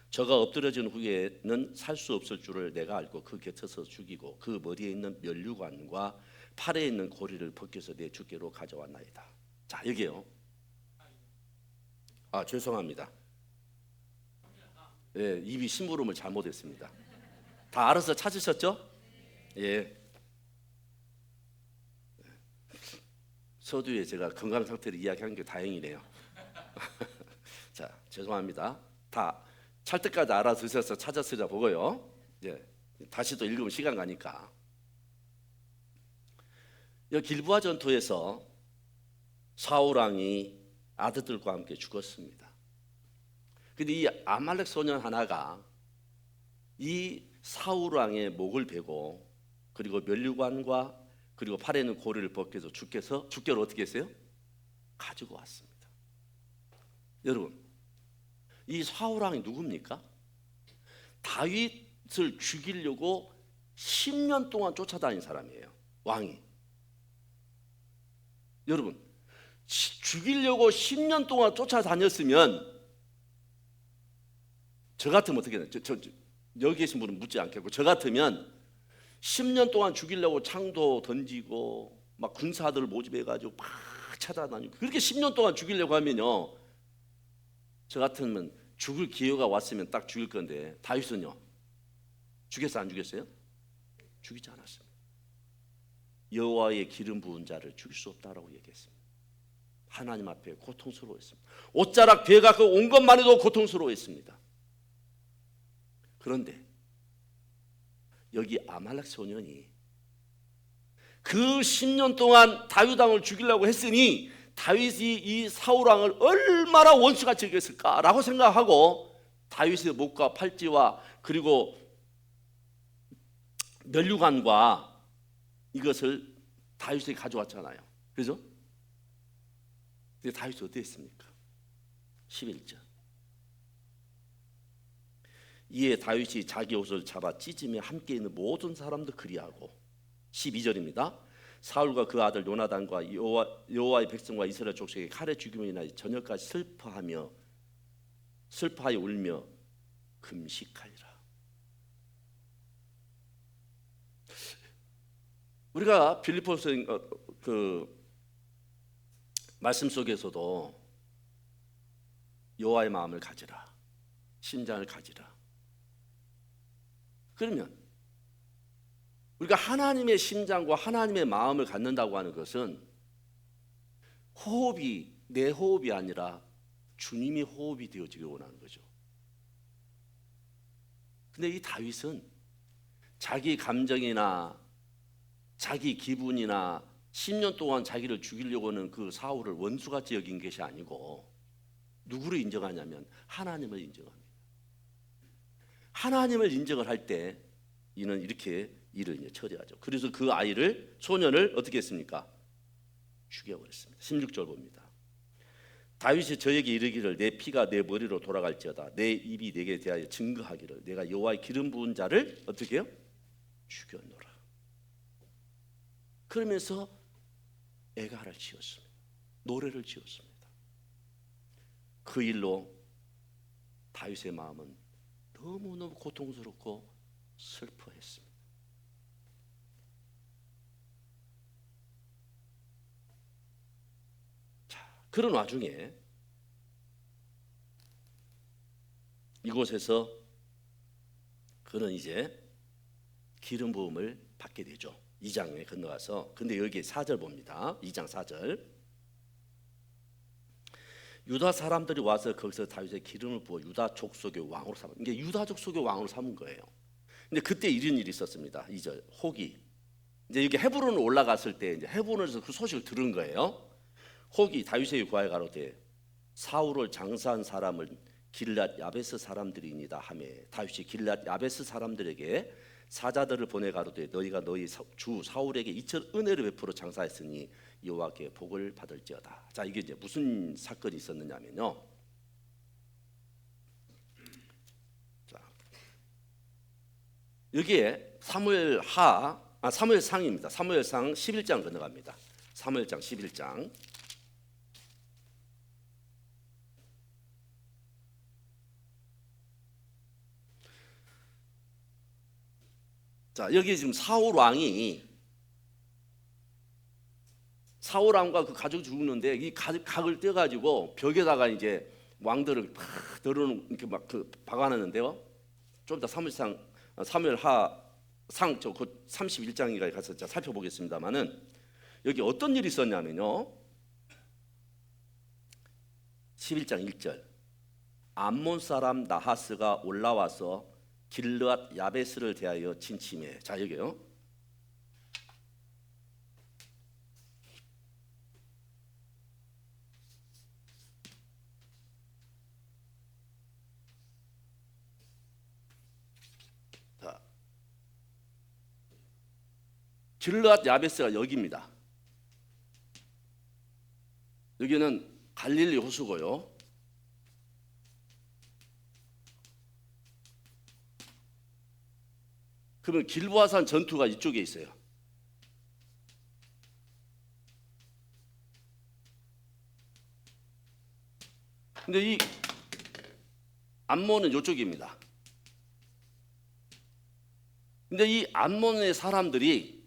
저가 엎드려진 후에는 살 수 없을 줄을 내가 알고 그 곁에서 죽이고 그 머리에 있는 면류관과 팔에 있는 고리를 벗겨서 내 주께로 가져왔나이다. 자 여기요. 죄송합니다. 예, 입이 심부름을 잘못했습니다. 다 알아서 찾으셨죠? 예. 서두에 제가 건강 상태를 이야기한 게 다행이네요. 자, 죄송합니다. 다 찰떡까지 알아두셔서 찾았으려 보고요. 예, 다시 또 읽으면 시간 가니까. 이 길보아 전투에서 사울 왕이 아들들과 함께 죽었습니다. 근데 이 아말렉 소년 하나가 이 사울 왕의 목을 베고 그리고 면류관과 그리고 팔에 있는 고리를 벗겨서 주께를 어떻게 했어요? 가지고 왔습니다. 여러분, 이 사울 왕이 누굽니까? 다윗을 죽이려고 10년 동안 쫓아다닌 사람이에요. 왕이. 여러분, 죽이려고 10년 동안 쫓아다녔으면 저 같으면 어떻게 해요? 여기 계신 분은 묻지 않겠고 저 같으면 10년 동안 죽이려고 창도 던지고 막 군사들을 모집해가지고 막 찾아다니고 그렇게 10년 동안 죽이려고 하면요 저 같으면 죽을 기회가 왔으면 딱 죽일 건데 다윗은요 죽였어요 안 죽였어요? 죽이지 않았습니다. 여호와의 기름 부은 자를 죽일 수 없다라고 얘기했습니다. 하나님 앞에 고통스러워했습니다. 옷자락 배가 그 온 것만 해도 고통스러워했습니다. 그런데 여기 아말렉 소년이 그 10년 동안 다윗 왕을 죽이려고 했으니 다윗이 이 사울 왕을 얼마나 원수같이 여겼을까라고 생각하고 다윗의 목과 팔찌와 그리고 면류관과 이것을 다윗이 가져왔잖아요. 그죠? 근데 다윗이 어떻게 했습니까? 11절. 이에 다윗이 자기 옷을 잡아 찢으며 함께 있는 모든 사람도 그리하고 12절입니다. 사울과 그 아들 요나단과 여호와의 백성과 이스라엘 족속에게 칼에 죽임을 인하여 저녁까지 슬퍼하여 울며 금식하리라. 우리가 빌립보서 그 말씀 속에서도 여호와의 마음을 가지라, 심장을 가지라. 그러면 우리가 하나님의 심장과 하나님의 마음을 갖는다고 하는 것은 호흡이 내 호흡이 아니라 주님이 호흡이 되어지길 원하는 거죠. 근데 이 다윗은 자기 감정이나 자기 기분이나 10년 동안 자기를 죽이려고 하는 그 사울을 원수같이 여긴 것이 아니고 누구를 인정하냐면 하나님을 인정합니다. 하나님을 인정을 할 때 이는 이렇게 일을 이제 처리하죠. 그래서 그 아이를 소년을 어떻게 했습니까? 죽여버렸습니다. 16절 봅니다. 다윗이 저에게 이르기를 내 피가 내 머리로 돌아갈지어다 내 입이 내게 대하여 증거하기를 내가 여호와의 기름 부은 자를 어떻게 해요? 죽여노라. 그러면서 애가를 지었습니다. 노래를 지었습니다. 그 일로 다윗의 마음은 너무너무 고통스럽고 슬퍼했습니다. 자, 그런 와중에 이곳에서 그는 이제 기름 부음을 받게 되죠. 2장에 건너가서. 근데 여기 4절 봅니다. 2장 4절. 유다 사람들이 와서 거기서 다윗의 기름을 부어 유다 족속의 왕으로 삼은. 이게 유다 족속의 왕으로 삼은 거예요. 근데 그때 이런 일이 있었습니다. 2절. 혹이 이제 여기 헤브론을 올라갔을 때 이제 헤브론에서 그 소식을 들은 거예요. 혹이 다윗에게 구하여 가로되 사울을 장사한 사람은 길랏 야베스 사람들이니이다 하매 다윗이 길랏 야베스 사람들에게 사자들을 보내 가로되 너희가 너희 주 사울에게 이처럼 은혜를 베풀어 장사했으니 여호와께 복을 받을지어다. 자, 이게 이제 무슨 사건이 있었느냐면요. 자, 여기에 사무엘상입니다. 사무엘상 11장 건너갑니다. 사무엘상 11장. 자, 여기 지금 사울 왕과 그 가족이 죽는데 이 각을 떼가지고 벽에다가 이제 왕들을 막 들어놓은 이렇게 막 그 박아놨는데요. 좀 이따 사무엘상 31장에 가서 살펴보겠습니다만은 여기 어떤 일이 있었냐면요. 11장 1절. 암몬 사람 나하스가 올라와서 길르앗 야베스를 대하여 침침해. 자, 여기요. 자, 길르앗 야베스가 여기입니다. 여기는 갈릴리 호수고요. 그러면 길보아산 전투가 이쪽에 있어요. 근데 이 암몬은 이쪽입니다. 근데 이 암몬의 사람들이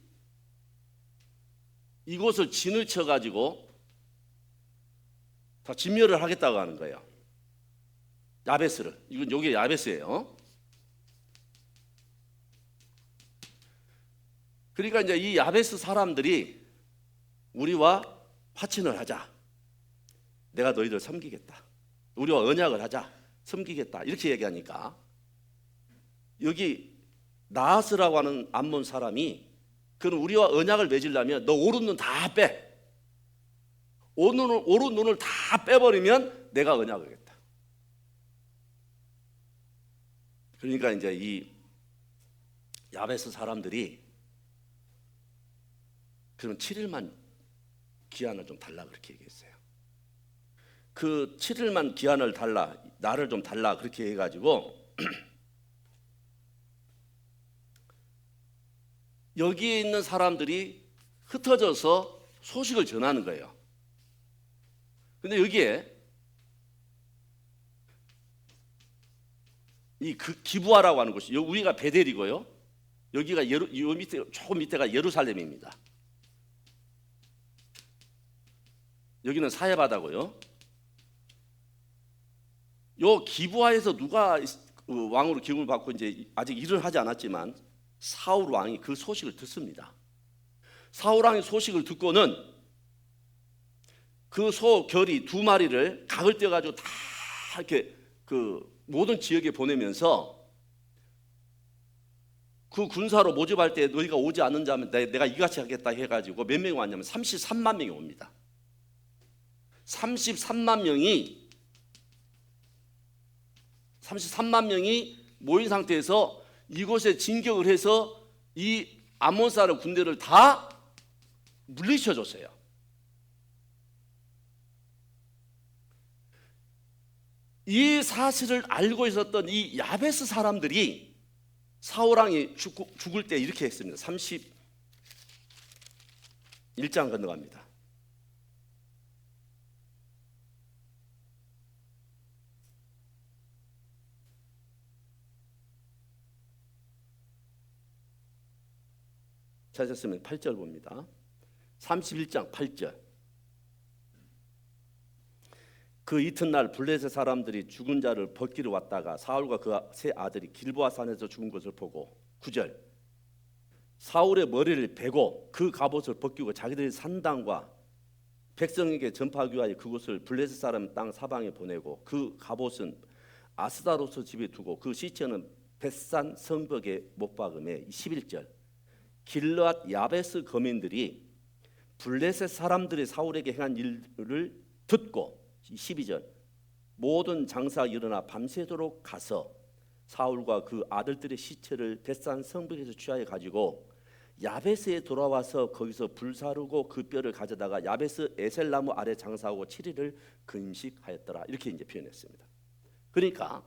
이곳을 진을 쳐가지고 다 진멸을 하겠다고 하는 거예요. 야베스를. 이건 여기 야베스예요. 그러니까 이제 이 야베스 사람들이 우리와 화친을 하자. 내가 너희들 섬기겠다. 우리와 언약을 하자. 섬기겠다. 이렇게 얘기하니까 여기 나하스라고 하는 암몬 사람이 그는 우리와 언약을 맺으려면 너 오른 눈 다 빼. 오른 눈을 다 빼버리면 내가 언약을 하겠다. 그러니까 이제 이 야베스 사람들이 그럼 7일만 기한을 좀 달라 그렇게 얘기했어요. 그 7일만 기한을 달라, 나를 좀 달라 그렇게 해가지고 여기에 있는 사람들이 흩어져서 소식을 전하는 거예요. 근데 여기에 이 기부하라고 하는 곳이 우리가 베델이고요. 여기가 요 밑에 조금 밑에가 예루살렘입니다. 여기는 사해바다고요. 요 기부하에서 누가 왕으로 기름을 받고 이제 아직 일을 하지 않았지만 사울 왕이 그 소식을 듣습니다. 사울 왕이 소식을 듣고는 그 소 결이 2마리를 각을 떼가지고 다 이렇게 그 모든 지역에 보내면서 그 군사로 모집할 때 너희가 오지 않는지 하면 내가 이같이 하겠다 해가지고 몇 명이 왔냐면 33만 명이 옵니다. 33만 명이 모인 상태에서 이곳에 진격을 해서 이 암몬 사람 군대를 다 물리쳐줬어요. 이 사실을 알고 있었던 이 야베스 사람들이 사울 왕이 죽을 때 이렇게 했습니다. 31장 건너갑니다. 찾았으면 8절 봅니다. 31장 8절. 그 이튿날 블레셋 사람들이 죽은 자를 벗기러 왔다가 사울과 그 세 아들이 길보아 산에서 죽은 것을 보고 9절. 사울의 머리를 베고 그 갑옷을 벗기고 자기들의 산당과 백성에게 전파하기 위하여 그곳을 블레셋 사람 땅 사방에 보내고 그 갑옷은 아스다로스 집에 두고 그 시체는 벳산 성벽에 못 박음에 11절. 길르앗 야베스 거민들이 블레셋 사람들이 사울에게 행한 일을 듣고 12절. 모든 장사가 일어나 밤새도록 가서 사울과 그 아들들의 시체를 벳산 성벽에서 취하여 가지고 야베스에 돌아와서 거기서 불사르고 그 뼈를 가져다가 야베스 에셀나무 아래 장사하고 7일을 금식하였더라. 이렇게 이제 표현했습니다. 그러니까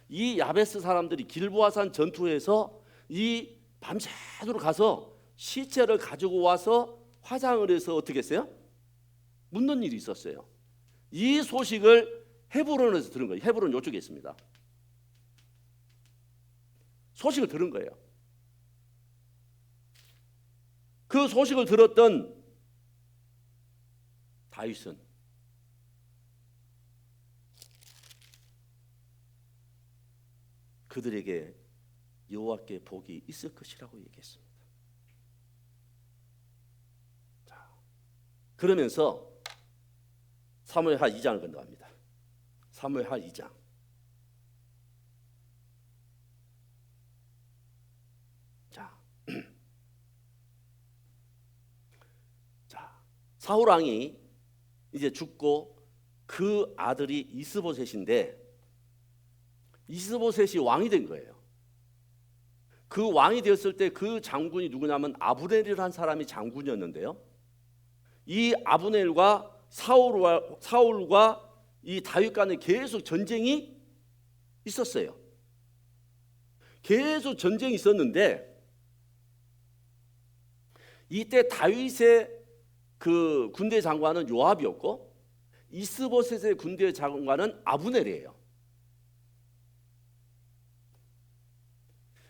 이 야베스 사람들이 길보아산 전투에서 이 밤새도록 가서 시체를 가지고 와서 화장을 해서 어떻게 했어요? 묻는 일이 있었어요. 이 소식을 헤브론에서 들은 거예요. 헤브론 이쪽에 있습니다. 소식을 들은 거예요. 그 소식을 들었던 다윗은 그들에게 여호와께 복이 있을 것이라고 얘기했습니다. 자, 그러면서 사무엘하 2장을 건너갑니다. 사무엘하 2장. 자, 사울 왕이 이제 죽고 그 아들이 이스보셋인데 이스보셋이 왕이 된 거예요. 그 왕이 되었을 때 그 장군이 누구냐면 아브넬이라는 사람이 장군이었는데요. 이 아브넬과 사울과 이 다윗 간에 계속 전쟁이 있었어요. 계속 전쟁이 있었는데 이때 다윗의 그 군대 장관은 요압이었고 이스보셋의 군대 장관은 아브넬이에요.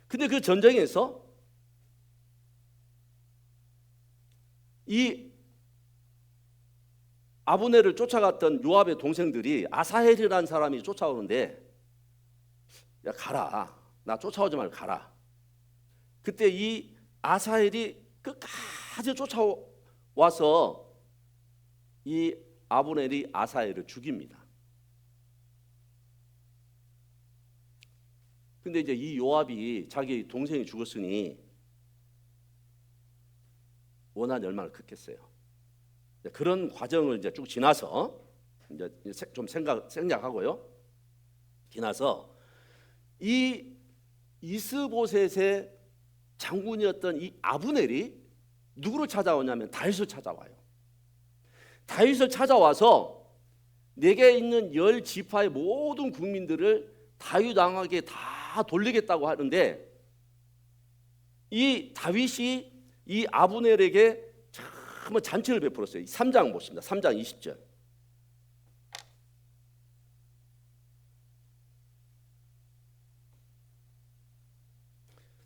근데 그 전쟁에서 이 아브넬을 쫓아갔던 요압의 동생들이 아사헬이라는 사람이 쫓아오는데 야 가라, 나 쫓아오지 말고 가라. 그때 이 아사헬이 끝까지 쫓아와서 이 아브넬이 아사헬을 죽입니다. 근데 이제 이 요압이 자기 동생이 죽었으니 원한 열망을 극했어요. 그런 과정을 이제 쭉 지나서 이제 좀 생략하고요. 지나서 이 이스보셋의 장군이었던 이 아브넬이 누구를 찾아오냐면 다윗을 찾아와요. 다윗을 찾아와서 내게 있는 10지파의 모든 국민들을 다윗 왕에게 다 돌리겠다고 하는데 이 다윗이 이 아브넬에게 한번 잔치를 베풀었어요. 3장 보십니다. 3장 20절.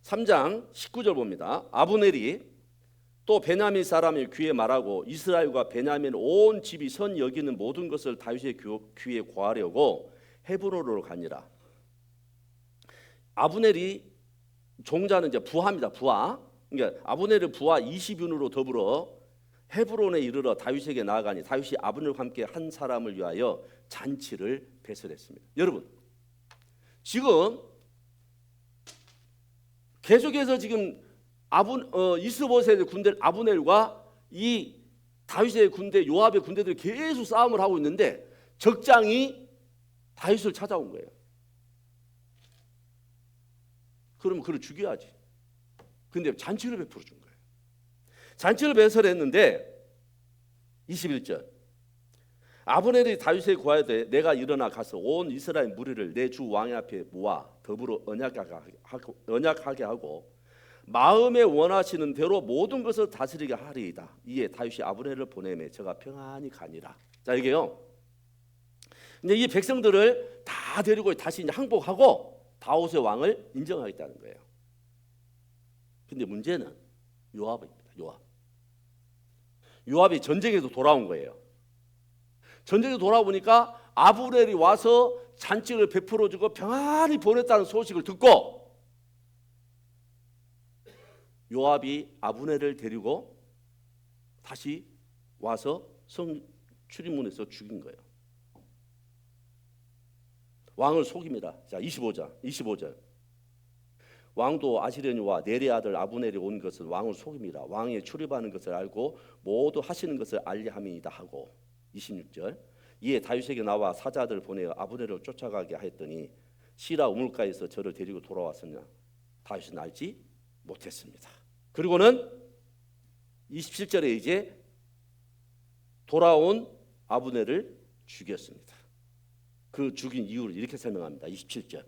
3장 19절 봅니다. 아브넬이 또 베냐민 사람의 귀에 말하고 이스라엘과 베냐민 온 집이 선 여기는 모든 것을 다윗의 귀에 고하려고 헤브론으로 가니라. 아브넬이 종자는 이제 부하입니다. 부하. 그러니까 아브넬의 부하 20인으로 더불어 헤브론에 이르러 다윗에게 나아가니 다윗이 아브넬과 함께 한 사람을 위하여 잔치를 배설했습니다. 여러분, 지금 계속해서 지금 이스보셋의 군대 아브넬과 이 다윗의 군대 요압의 군대들이 계속 싸움을 하고 있는데 적장이 다윗을 찾아온 거예요. 그러면 그를 죽여야지. 근데 잔치를 베풀어 준 거예요. 잔치를 배설했는데 21절 아브넬이 다윗에게 고하되 내가 일어나 가서 온 이스라엘 무리를 내 주 왕의 앞에 모아 더불어 언약하게 하고 마음에 원하시는 대로 모든 것을 다스리게 하리이다. 이에 다윗이 아브넬을 보내매 저가 평안히 가니라. 자, 이게요. 이제 이 백성들을 다 데리고 다시 이제 항복하고 다윗의 왕을 인정하겠다는 거예요. 근데 문제는 요압입니다. 요압이 전쟁에서 돌아온 거예요. 전쟁에서 돌아오니까 아브넬이 와서 잔치를 베풀어주고 평안히 보냈다는 소식을 듣고 요압이 아브넬을 데리고 다시 와서 성 출입문에서 죽인 거예요. 왕을 속입니다. 자, 25절. 왕도 아시려니와 네리 아들 아브넬이 온 것은 왕을 속입니다. 왕이 출입하는 것을 알고 모두 하시는 것을 알리함이다 하고 26절. 이에 다윗에게 나와 사자들 보내어 아브넬을 쫓아가게 하였더니 시라 우물가에서 저를 데리고 돌아왔으나 다윗은 알지 못했습니다. 그리고는 27절에 이제 돌아온 아브넬을 죽였습니다. 그 죽인 이유를 이렇게 설명합니다. 27절.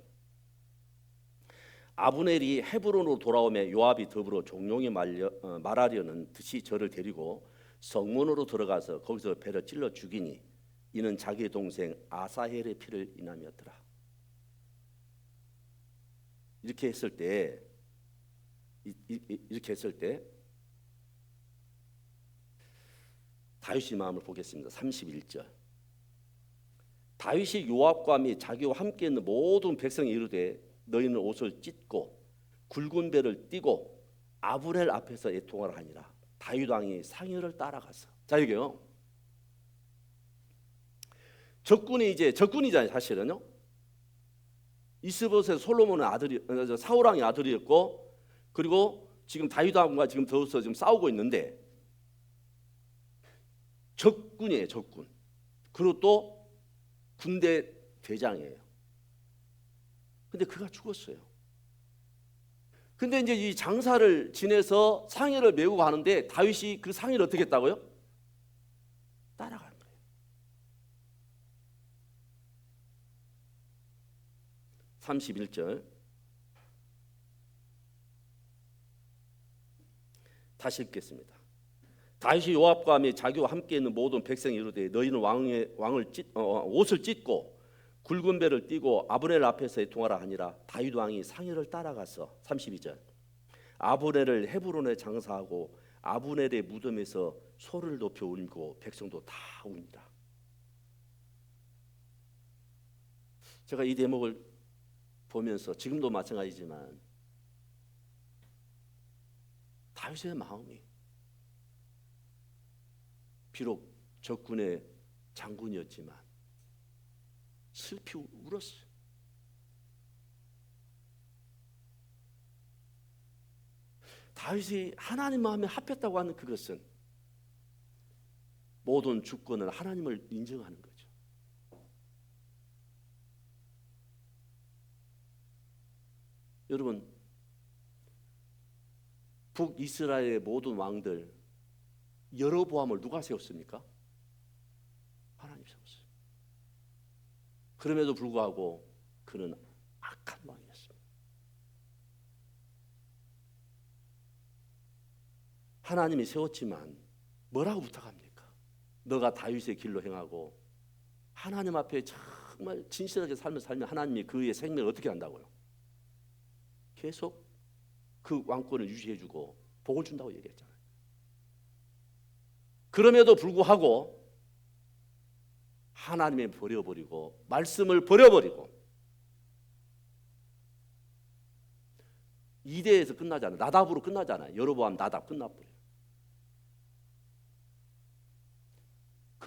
아브넬이 헤브론으로 돌아오며 요압이 더불어 종용에 말하려는 듯이 저를 데리고 성문으로 들어가서 거기서 배를 찔러 죽이니 이는 자기의 동생 아사헬의 피를 인함이었더라. 이렇게 했을 때 다윗의 마음을 보겠습니다. 31절. 다윗이 요압과 및 자기와 함께 있는 모든 백성이 이르되 너희는 옷을 찢고 굵은 배를 띠고 아브넬 앞에서 애통하라 하니라. 다윗 왕이 상여를 따라가서. 자, 이게요. 적군이잖아요, 사실은요. 이스보셋 솔로몬의 아들이 사울 왕의 아들이었고, 그리고 지금 다윗 왕과 지금 더워서 지금 싸우고 있는데 적군이에요, 적군. 그리고 또 군대 대장이에요. 근데 그가 죽었어요. 근데 이제 이 장사를 지내서 상의를 메고 가는데 다윗이 그 상의를 어떻게 했다고요? 따라간 거예요. 31절. 다시 읽겠습니다. 다윗이 요압과 및 자기와 함께 있는 모든 백성이 이르되 너희는 옷을 찢고 굵은 배를 띠고 아브넬 앞에서 애통하라 하니라. 다윗 왕이 상여를 따라가서 32절. 아브넬을 헤브론에 장사하고 아브넬의 무덤에서 소를 높여 울고 백성도 다 웁니다. 제가 이 대목을 보면서 지금도 마찬가지지만 다윗의 마음이 비록 적군의 장군이었지만 슬피 울었어요. 다윗이 하나님 마음에 합했다고 하는 그것은 모든 주권은 하나님을 인정하는 거죠. 여러분, 북이스라엘의 모든 왕들 여로보암을 누가 세웠습니까? 하나님 세웠어요. 그럼에도 불구하고 그는 악한 왕이었습니다. 하나님이 세웠지만 뭐라고 부탁합니까? 너가 다윗의 길로 행하고 하나님 앞에 정말 진실하게 살면 하나님이 그의 생명을 어떻게 한다고요? 계속 그 왕권을 유지해주고 복을 준다고 얘기했잖아요. 그럼에도 불구하고 하나님을 버려버리고 말씀을 버려버리고 2대에서 끝나잖아요. 나답으로 끝나잖아요. 여로보암 나답 끝나버려요.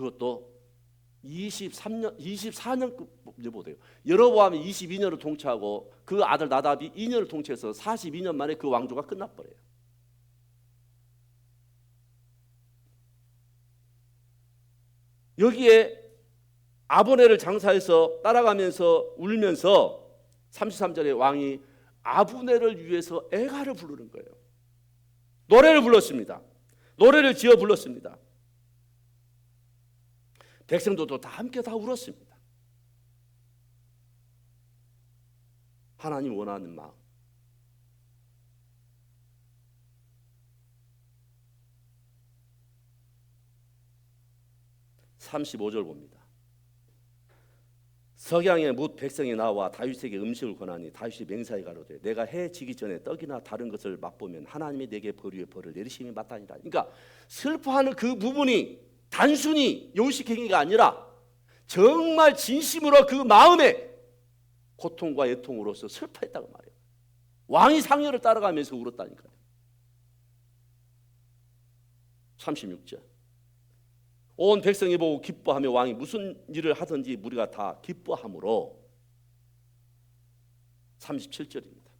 그것도 23년, 24년 보세요. 여로보암이 22년을 통치하고 그 아들 나답이 2년을 통치해서 42년 만에 그 왕조가 끝나버려요. 여기에 아브넬을 장사해서 따라가면서 울면서 33절에 왕이 아브넬을 위해서 애가를 부르는 거예요. 노래를 불렀습니다. 노래를 지어 불렀습니다. 백성들도 다 함께 다 울었습니다. 하나님 원하는 마음. (35절) 봅니다. 석양에 뭇 백성이 나와 다윗에게 음식을 권하니 다윗이 맹세하여 가로되 내가 해 지기 전에 떡이나 다른 것을 맛보면 하나님이 내게 벌 위에 벌을 내리심이 마땅하니라. 그러니까 슬퍼하는 그 부분이 단순히 요식 행위가 아니라 정말 진심으로 그 마음에 고통과 애통으로서 슬퍼했다고 말해요. 왕이 상여를 따라가면서 울었다니까요. 36절. 온 백성이 보고 기뻐하며 왕이 무슨 일을 하든지 무리가 다 기뻐하므로. 37절입니다.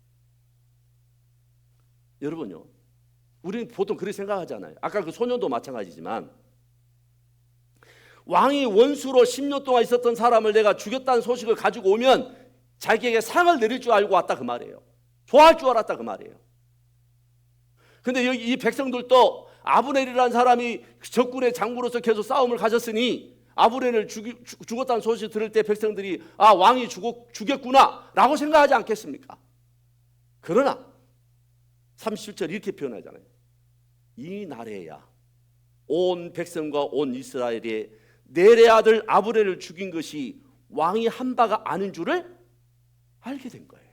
여러분요, 우리는 보통 그렇게 생각하잖아요. 아까 그 소년도 마찬가지지만 왕이 원수로 10년 동안 있었던 사람을 내가 죽였다는 소식을 가지고 오면 자기에게 상을 내릴 줄 알고 왔다 그 말이에요. 좋아할 줄 알았다 그 말이에요. 근데 여기 이 백성들도 아브넬이라는 사람이 적군의 장군으로서 계속 싸움을 가졌으니 아브넬을 죽었다는 소식을 들을 때 백성들이 아, 왕이 죽였구나 라고 생각하지 않겠습니까? 그러나 37절 이렇게 표현하잖아요. 이 날에야 온 백성과 온 이스라엘의 넬의 아들 아브넬을 죽인 것이 왕이 한 바가 아닌 줄을 알게 된 거예요.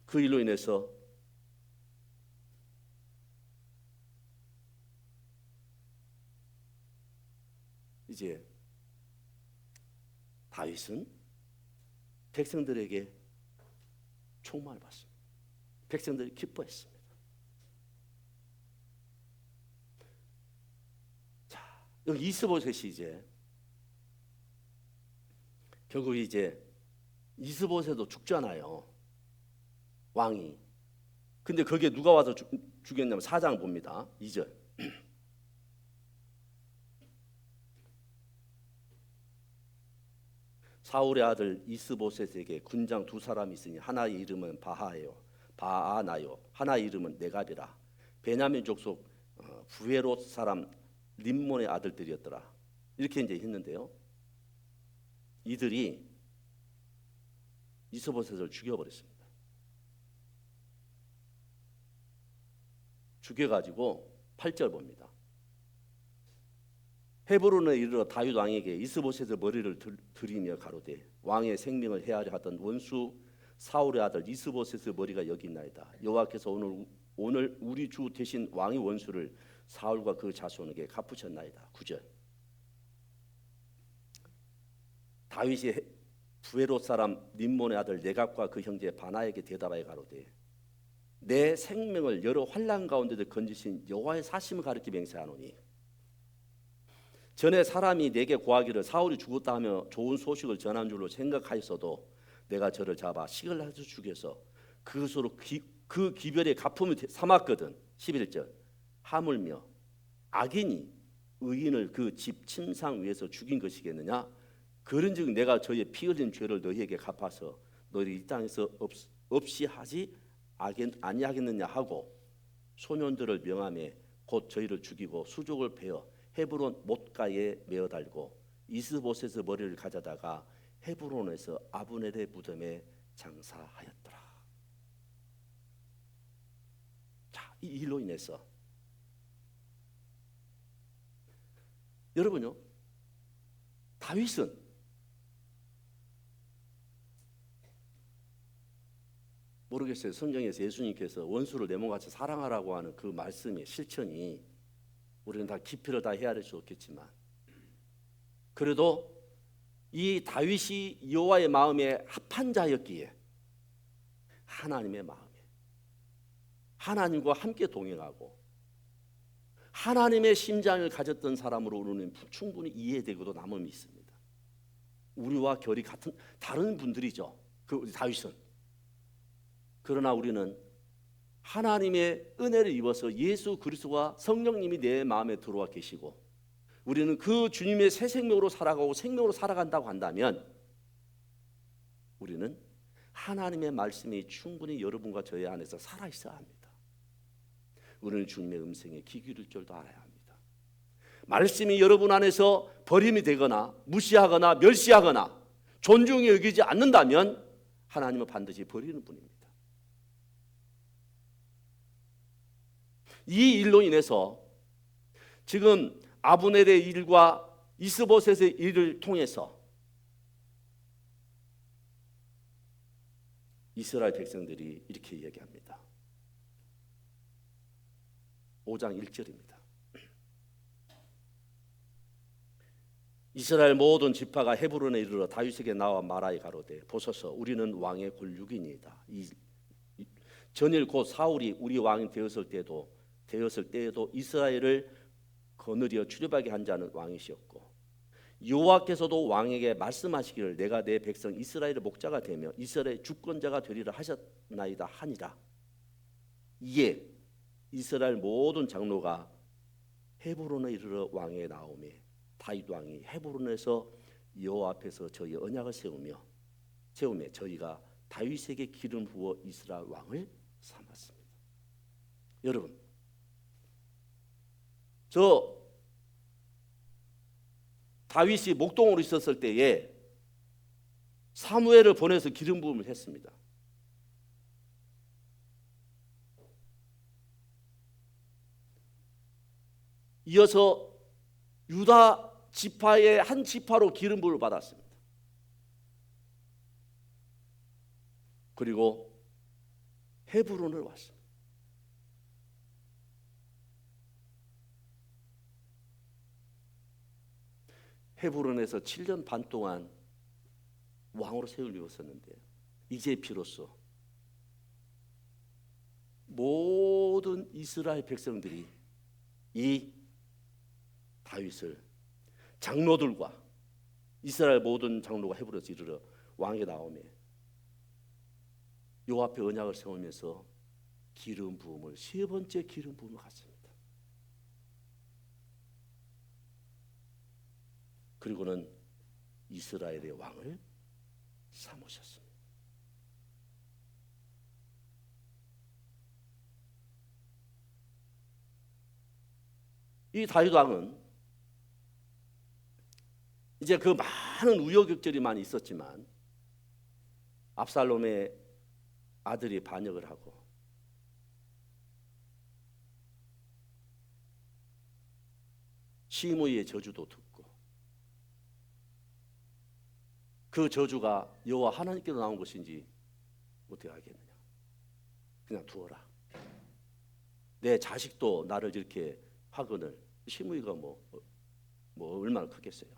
그 일로 인해서 이제 다윗은 백성들에게 총망을 받습니다. 백성들이 기뻐했습니다. 자, 여기 이스보셋이 이제 결국 이제 이스보셋도 죽잖아요. 왕이. 근데 거기에 누가 와서 죽였냐면 4장 봅니다. 2절. 사울의 아들 이스보셋에게 군장 두 사람이 있으니 하나의 이름은 바아나요 하나의 이름은 네갑이라. 베냐민 족속 부헤롯 사람 림몬의 아들들이었더라. 이렇게 이제 했는데요. 이들이 이스보셋을 죽여버렸습니다. 죽여가지고 8절 봅니다. 헤브론에 이르러 다윗 왕에게 이스보셋의 머리를 들이며 가로되 왕의 생명을 해하려 하던 원수 사울의 아들 이스보셋의 머리가 여기 있나이다. 여호와께서 오늘 우리 주 대신 왕의 원수를 사울과 그 자손에게 갚으셨나이다. 9절. 다윗이 부헤롯 사람 림몬의 아들 네갑과 그 형제 바나에게 대답하여 가로되 내 생명을 여러 환난 가운데도 건지신 여호와의 사심을 가리켜 맹세하노니 전에 사람이 내게 고하기를 사울이 죽었다 하며 좋은 소식을 전한 줄로 생각하였어도 내가 저를 잡아 식을 해서 죽여서 그것으로 그 기별의 가품을 삼았거든. 11절. 하물며 악인이 의인을 그 집 침상 위에서 죽인 것이겠느냐? 그런즉 내가 저의 피 흘린 죄를 너희에게 갚아서 너희 이 땅에서 없이 하지 아니하겠느냐 하고 소년들을 명함에 곧 저희를 죽이고 수족을 베어 헤브론 못가에 메어 달고 이스보셋의 머리를 가져다가 헤브론에서 아브넬의 무덤에 장사하였더라. 자, 이 일로 인해서 여러분요, 다윗은 모르겠어요. 성경에서 예수님께서 원수를 내 몸같이 사랑하라고 하는 그 말씀의 실천이 우리는 다 깊이를 다 헤아릴 수 없겠지만 그래도 이 다윗이 여호와의 마음에 합한 자였기에 하나님의 마음에 하나님과 함께 동행하고 하나님의 심장을 가졌던 사람으로 우리는 충분히 이해되고도 남음이 있습니다. 우리와 결이 같은 다른 분들이죠. 그 다윗은. 그러나 우리는 하나님의 은혜를 입어서 예수 그리스도와 성령님이 내 마음에 들어와 계시고 우리는 그 주님의 새 생명으로 살아가고 생명으로 살아간다고 한다면 우리는 하나님의 말씀이 충분히 여러분과 저희 안에서 살아있어야 합니다. 우리는 주님의 음성에 귀 기울일 줄도 알아야 합니다. 말씀이 여러분 안에서 버림이 되거나 무시하거나 멸시하거나 존중이 여기지 않는다면 하나님은 반드시 버리는 분입니다. 이 일로 인해서 지금 아브넬의 일과 이스보셋의 일을 통해서 이스라엘 백성들이 이렇게 이야기합니다. 5장 1절입니다. 이스라엘 모든 지파가 헤브론에 이르러 다윗에게 나와 말하여 가로되 보소서 우리는 왕의 골육이니이다. 전일 곧 사울이 우리 왕이 되었을 때에도 이스라엘을 거느려 출애굽하게 한 자는 왕이시었고 여호와께서도 왕에게 말씀하시기를 내가 내 백성 이스라엘의 목자가 되며 이스라엘의 주권자가 되리라 하셨나이다 하니라. 이에 이스라엘 모든 장로가 헤브론에 이르러 왕에 나오매 다윗 왕이 헤브론에서 여호와 앞에서 저희 언약을 세우며 저희가 다윗에게 기름 부어 이스라엘 왕을 삼았습니다. 여러분, 저 다윗이 목동으로 있었을 때에 사무엘을 보내서 기름 부음을 했습니다. 이어서 유다 지파의 한 지파로 기름 부음을 받았습니다. 그리고 헤브론을 왔습니다. 헤브론에서 7년 반 동안 왕으로 세우려었었는데 이제 비로소 모든 이스라엘 백성들이 이 다윗을 장로들과 이스라엘 모든 장로가 헤브론에서 이르러 왕에 나오며 여호와 앞에 언약을 세우면서 기름 부음을 세 번째 기름 부음을 갔습니다. 그리고는 이스라엘의 왕을 삼으셨습니다. 이 다윗 왕은 이제 그 많은 우여곡절이 많이 있었지만 압살롬의 아들이 반역을 하고 시므이의 저주도 듣고 그 저주가 여호와 하나님께로 나온 것인지 어떻게 알겠느냐? 그냥 두어라. 내 자식도 나를 이렇게 화근을 시므이가 뭐 얼마나 크겠어요?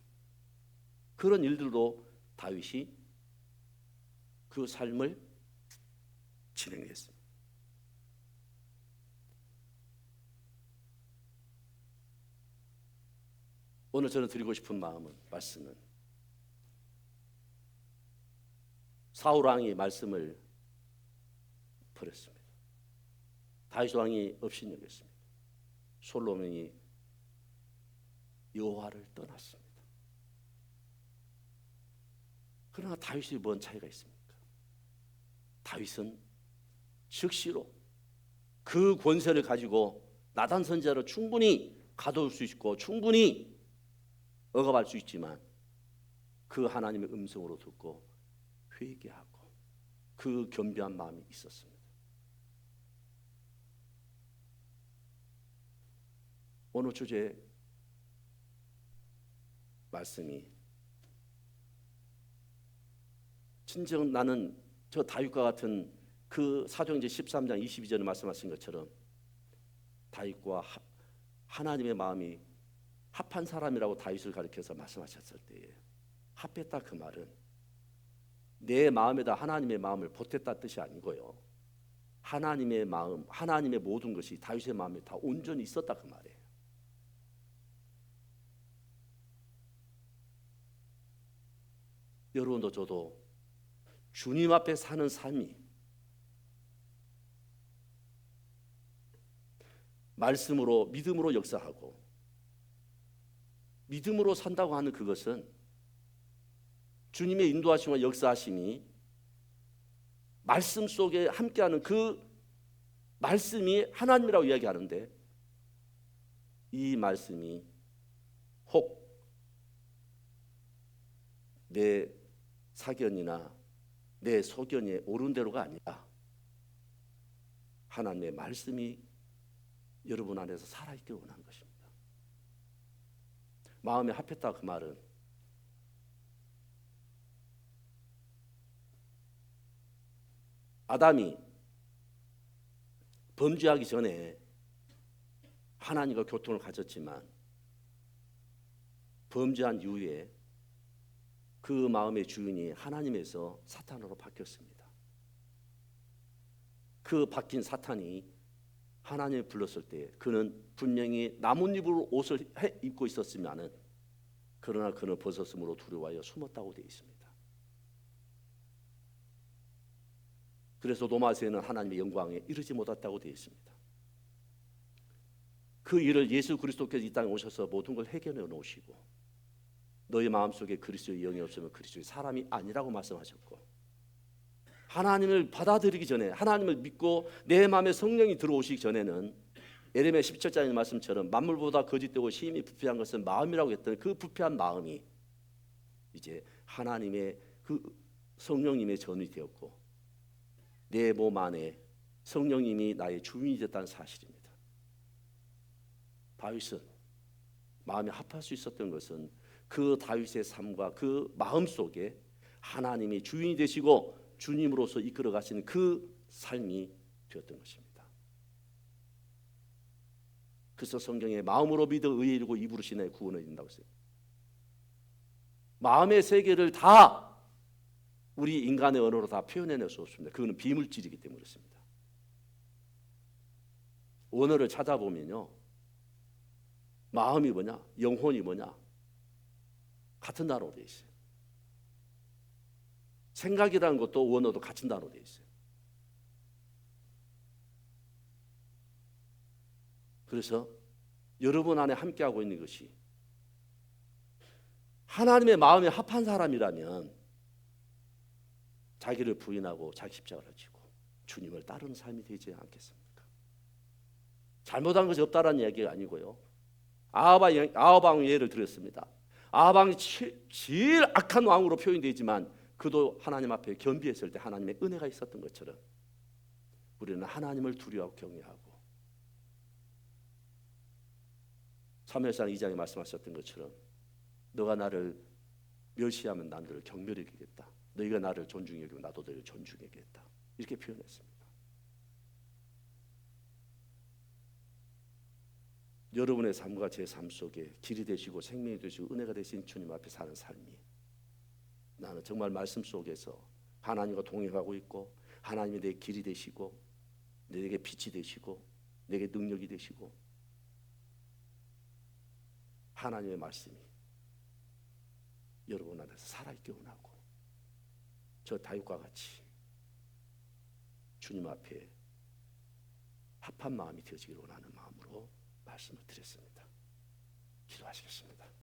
그런 일들도 다윗이 그 삶을 진행했습니다. 오늘 저는 드리고 싶은 말씀은 사울 왕이 말씀을 버렸습니다. 다윗 왕이 업신여겼습니다. 솔로몬이 여호와를 떠났습니다. 그러나 다윗이 뭔 차이가 있습니까? 다윗은 즉시로 그 권세를 가지고 나단 선지자를 충분히 가둬올 수 있고 충분히 억압할 수 있지만 그 하나님의 음성으로 듣고 회개하고 그 겸비한 마음이 있었습니다. 오늘 주제 말씀이 진정 나는 저 다윗과 같은 그 사도행전 13장 22절에 말씀하신 것처럼 다윗과 하나님의 마음이 합한 사람이라고 다윗을 가리켜서 말씀하셨을 때에 합했다 그 말은 내 마음에다 하나님의 마음을 보탰다 뜻이 아니고요. 하나님의 마음, 하나님의 모든 것이 다윗의 마음에 다 온전히 있었다 그 말이에요. 여러분도 저도 주님 앞에 사는 삶이 말씀으로 믿음으로 역사하고 믿음으로 산다고 하는 그것은 주님의 인도하심과 역사하심이 말씀 속에 함께하는 그 말씀이 하나님이라고 이야기하는데, 이 말씀이 혹 내 사견이나 내 소견에 옳은 대로가 아니라 하나님의 말씀이 여러분 안에서 살아있기 원하는 것입니다. 마음에 합했다 그 말은 아담이 범죄하기 전에 하나님과 교통을 가졌지만 범죄한 이후에 그 마음의 주인이 하나님에서 사탄으로 바뀌었습니다. 그 바뀐 사탄이 하나님을 불렀을 때 그는 분명히 나뭇잎으로 옷을 입고 있었지만은 그러나 그는 벗었으므로 두려워하여 숨었다고 되어 있습니다. 그래서 로마서에는 하나님의 영광에 이르지 못했다고 되어 있습니다. 그 일을 예수 그리스도께서 이 땅에 오셔서 모든 걸 해결해 놓으시고, 너희 마음속에 그리스도의 영이 없으면 그리스도의 사람이 아니라고 말씀하셨고, 하나님을 받아들이기 전에, 하나님을 믿고 내 마음에 성령이 들어오시기 전에는 예레미야 17장의 말씀처럼 만물보다 거짓되고 심히 부패한 것은 마음이라고 했던 그 부패한 마음이 이제 하나님의 그 성령님의 전이 되었고 내 몸 안에 성령님이 나의 주인이 됐다는 사실입니다. 다윗은 마음이 합할 수 있었던 것은 그 다윗의 삶과 그 마음 속에 하나님이 주인이 되시고 주님으로서 이끌어 가시는 그 삶이 되었던 것입니다. 그래서 성경에 마음으로 믿어 의에 이르고 입으로 신하여 구원을 이룬다고 했어요. 마음의 세계를 다 우리 인간의 언어로 다 표현해낼 수 없습니다. 그거는 비물질이기 때문에 그렇습니다. 언어를 찾아보면요, 마음이 뭐냐, 영혼이 뭐냐 같은 단어로 되어 있어요. 생각이라는 것도 원어도 같은 단어로 되어 있어요. 그래서 여러분 안에 함께하고 있는 것이 하나님의 마음에 합한 사람이라면 자기를 부인하고 자기 십자가를 지고 주님을 따르는 삶이 되지 않겠습니까? 잘못한 것이 없다라는 이야기가 아니고요, 아하방 예를 들었습니다. 아하방이 제일 악한 왕으로 표현되지만 그도 하나님 앞에 겸비했을 때 하나님의 은혜가 있었던 것처럼 우리는 하나님을 두려워하고 경외하고 사무엘상 2장에 말씀하셨던 것처럼 너가 나를 멸시하면 난 너를 경멸히 여기겠다, 너희가 나를 존중히 여기면 나도 너희를 존중히 여기겠다, 이렇게 표현했습니다. 여러분의 삶과 제 삶 속에 길이 되시고 생명이 되시고 은혜가 되신 주님 앞에 사는 삶이, 나는 정말 말씀 속에서 하나님과 동행하고 있고 하나님이 내 길이 되시고 내게 빛이 되시고 내게 능력이 되시고 하나님의 말씀이 여러분 안에서 살아있게 원하고 저 다윗과 같이 주님 앞에 합한 마음이 되어지기를 원하는 마음으로 말씀을 드렸습니다. 기도하시겠습니다.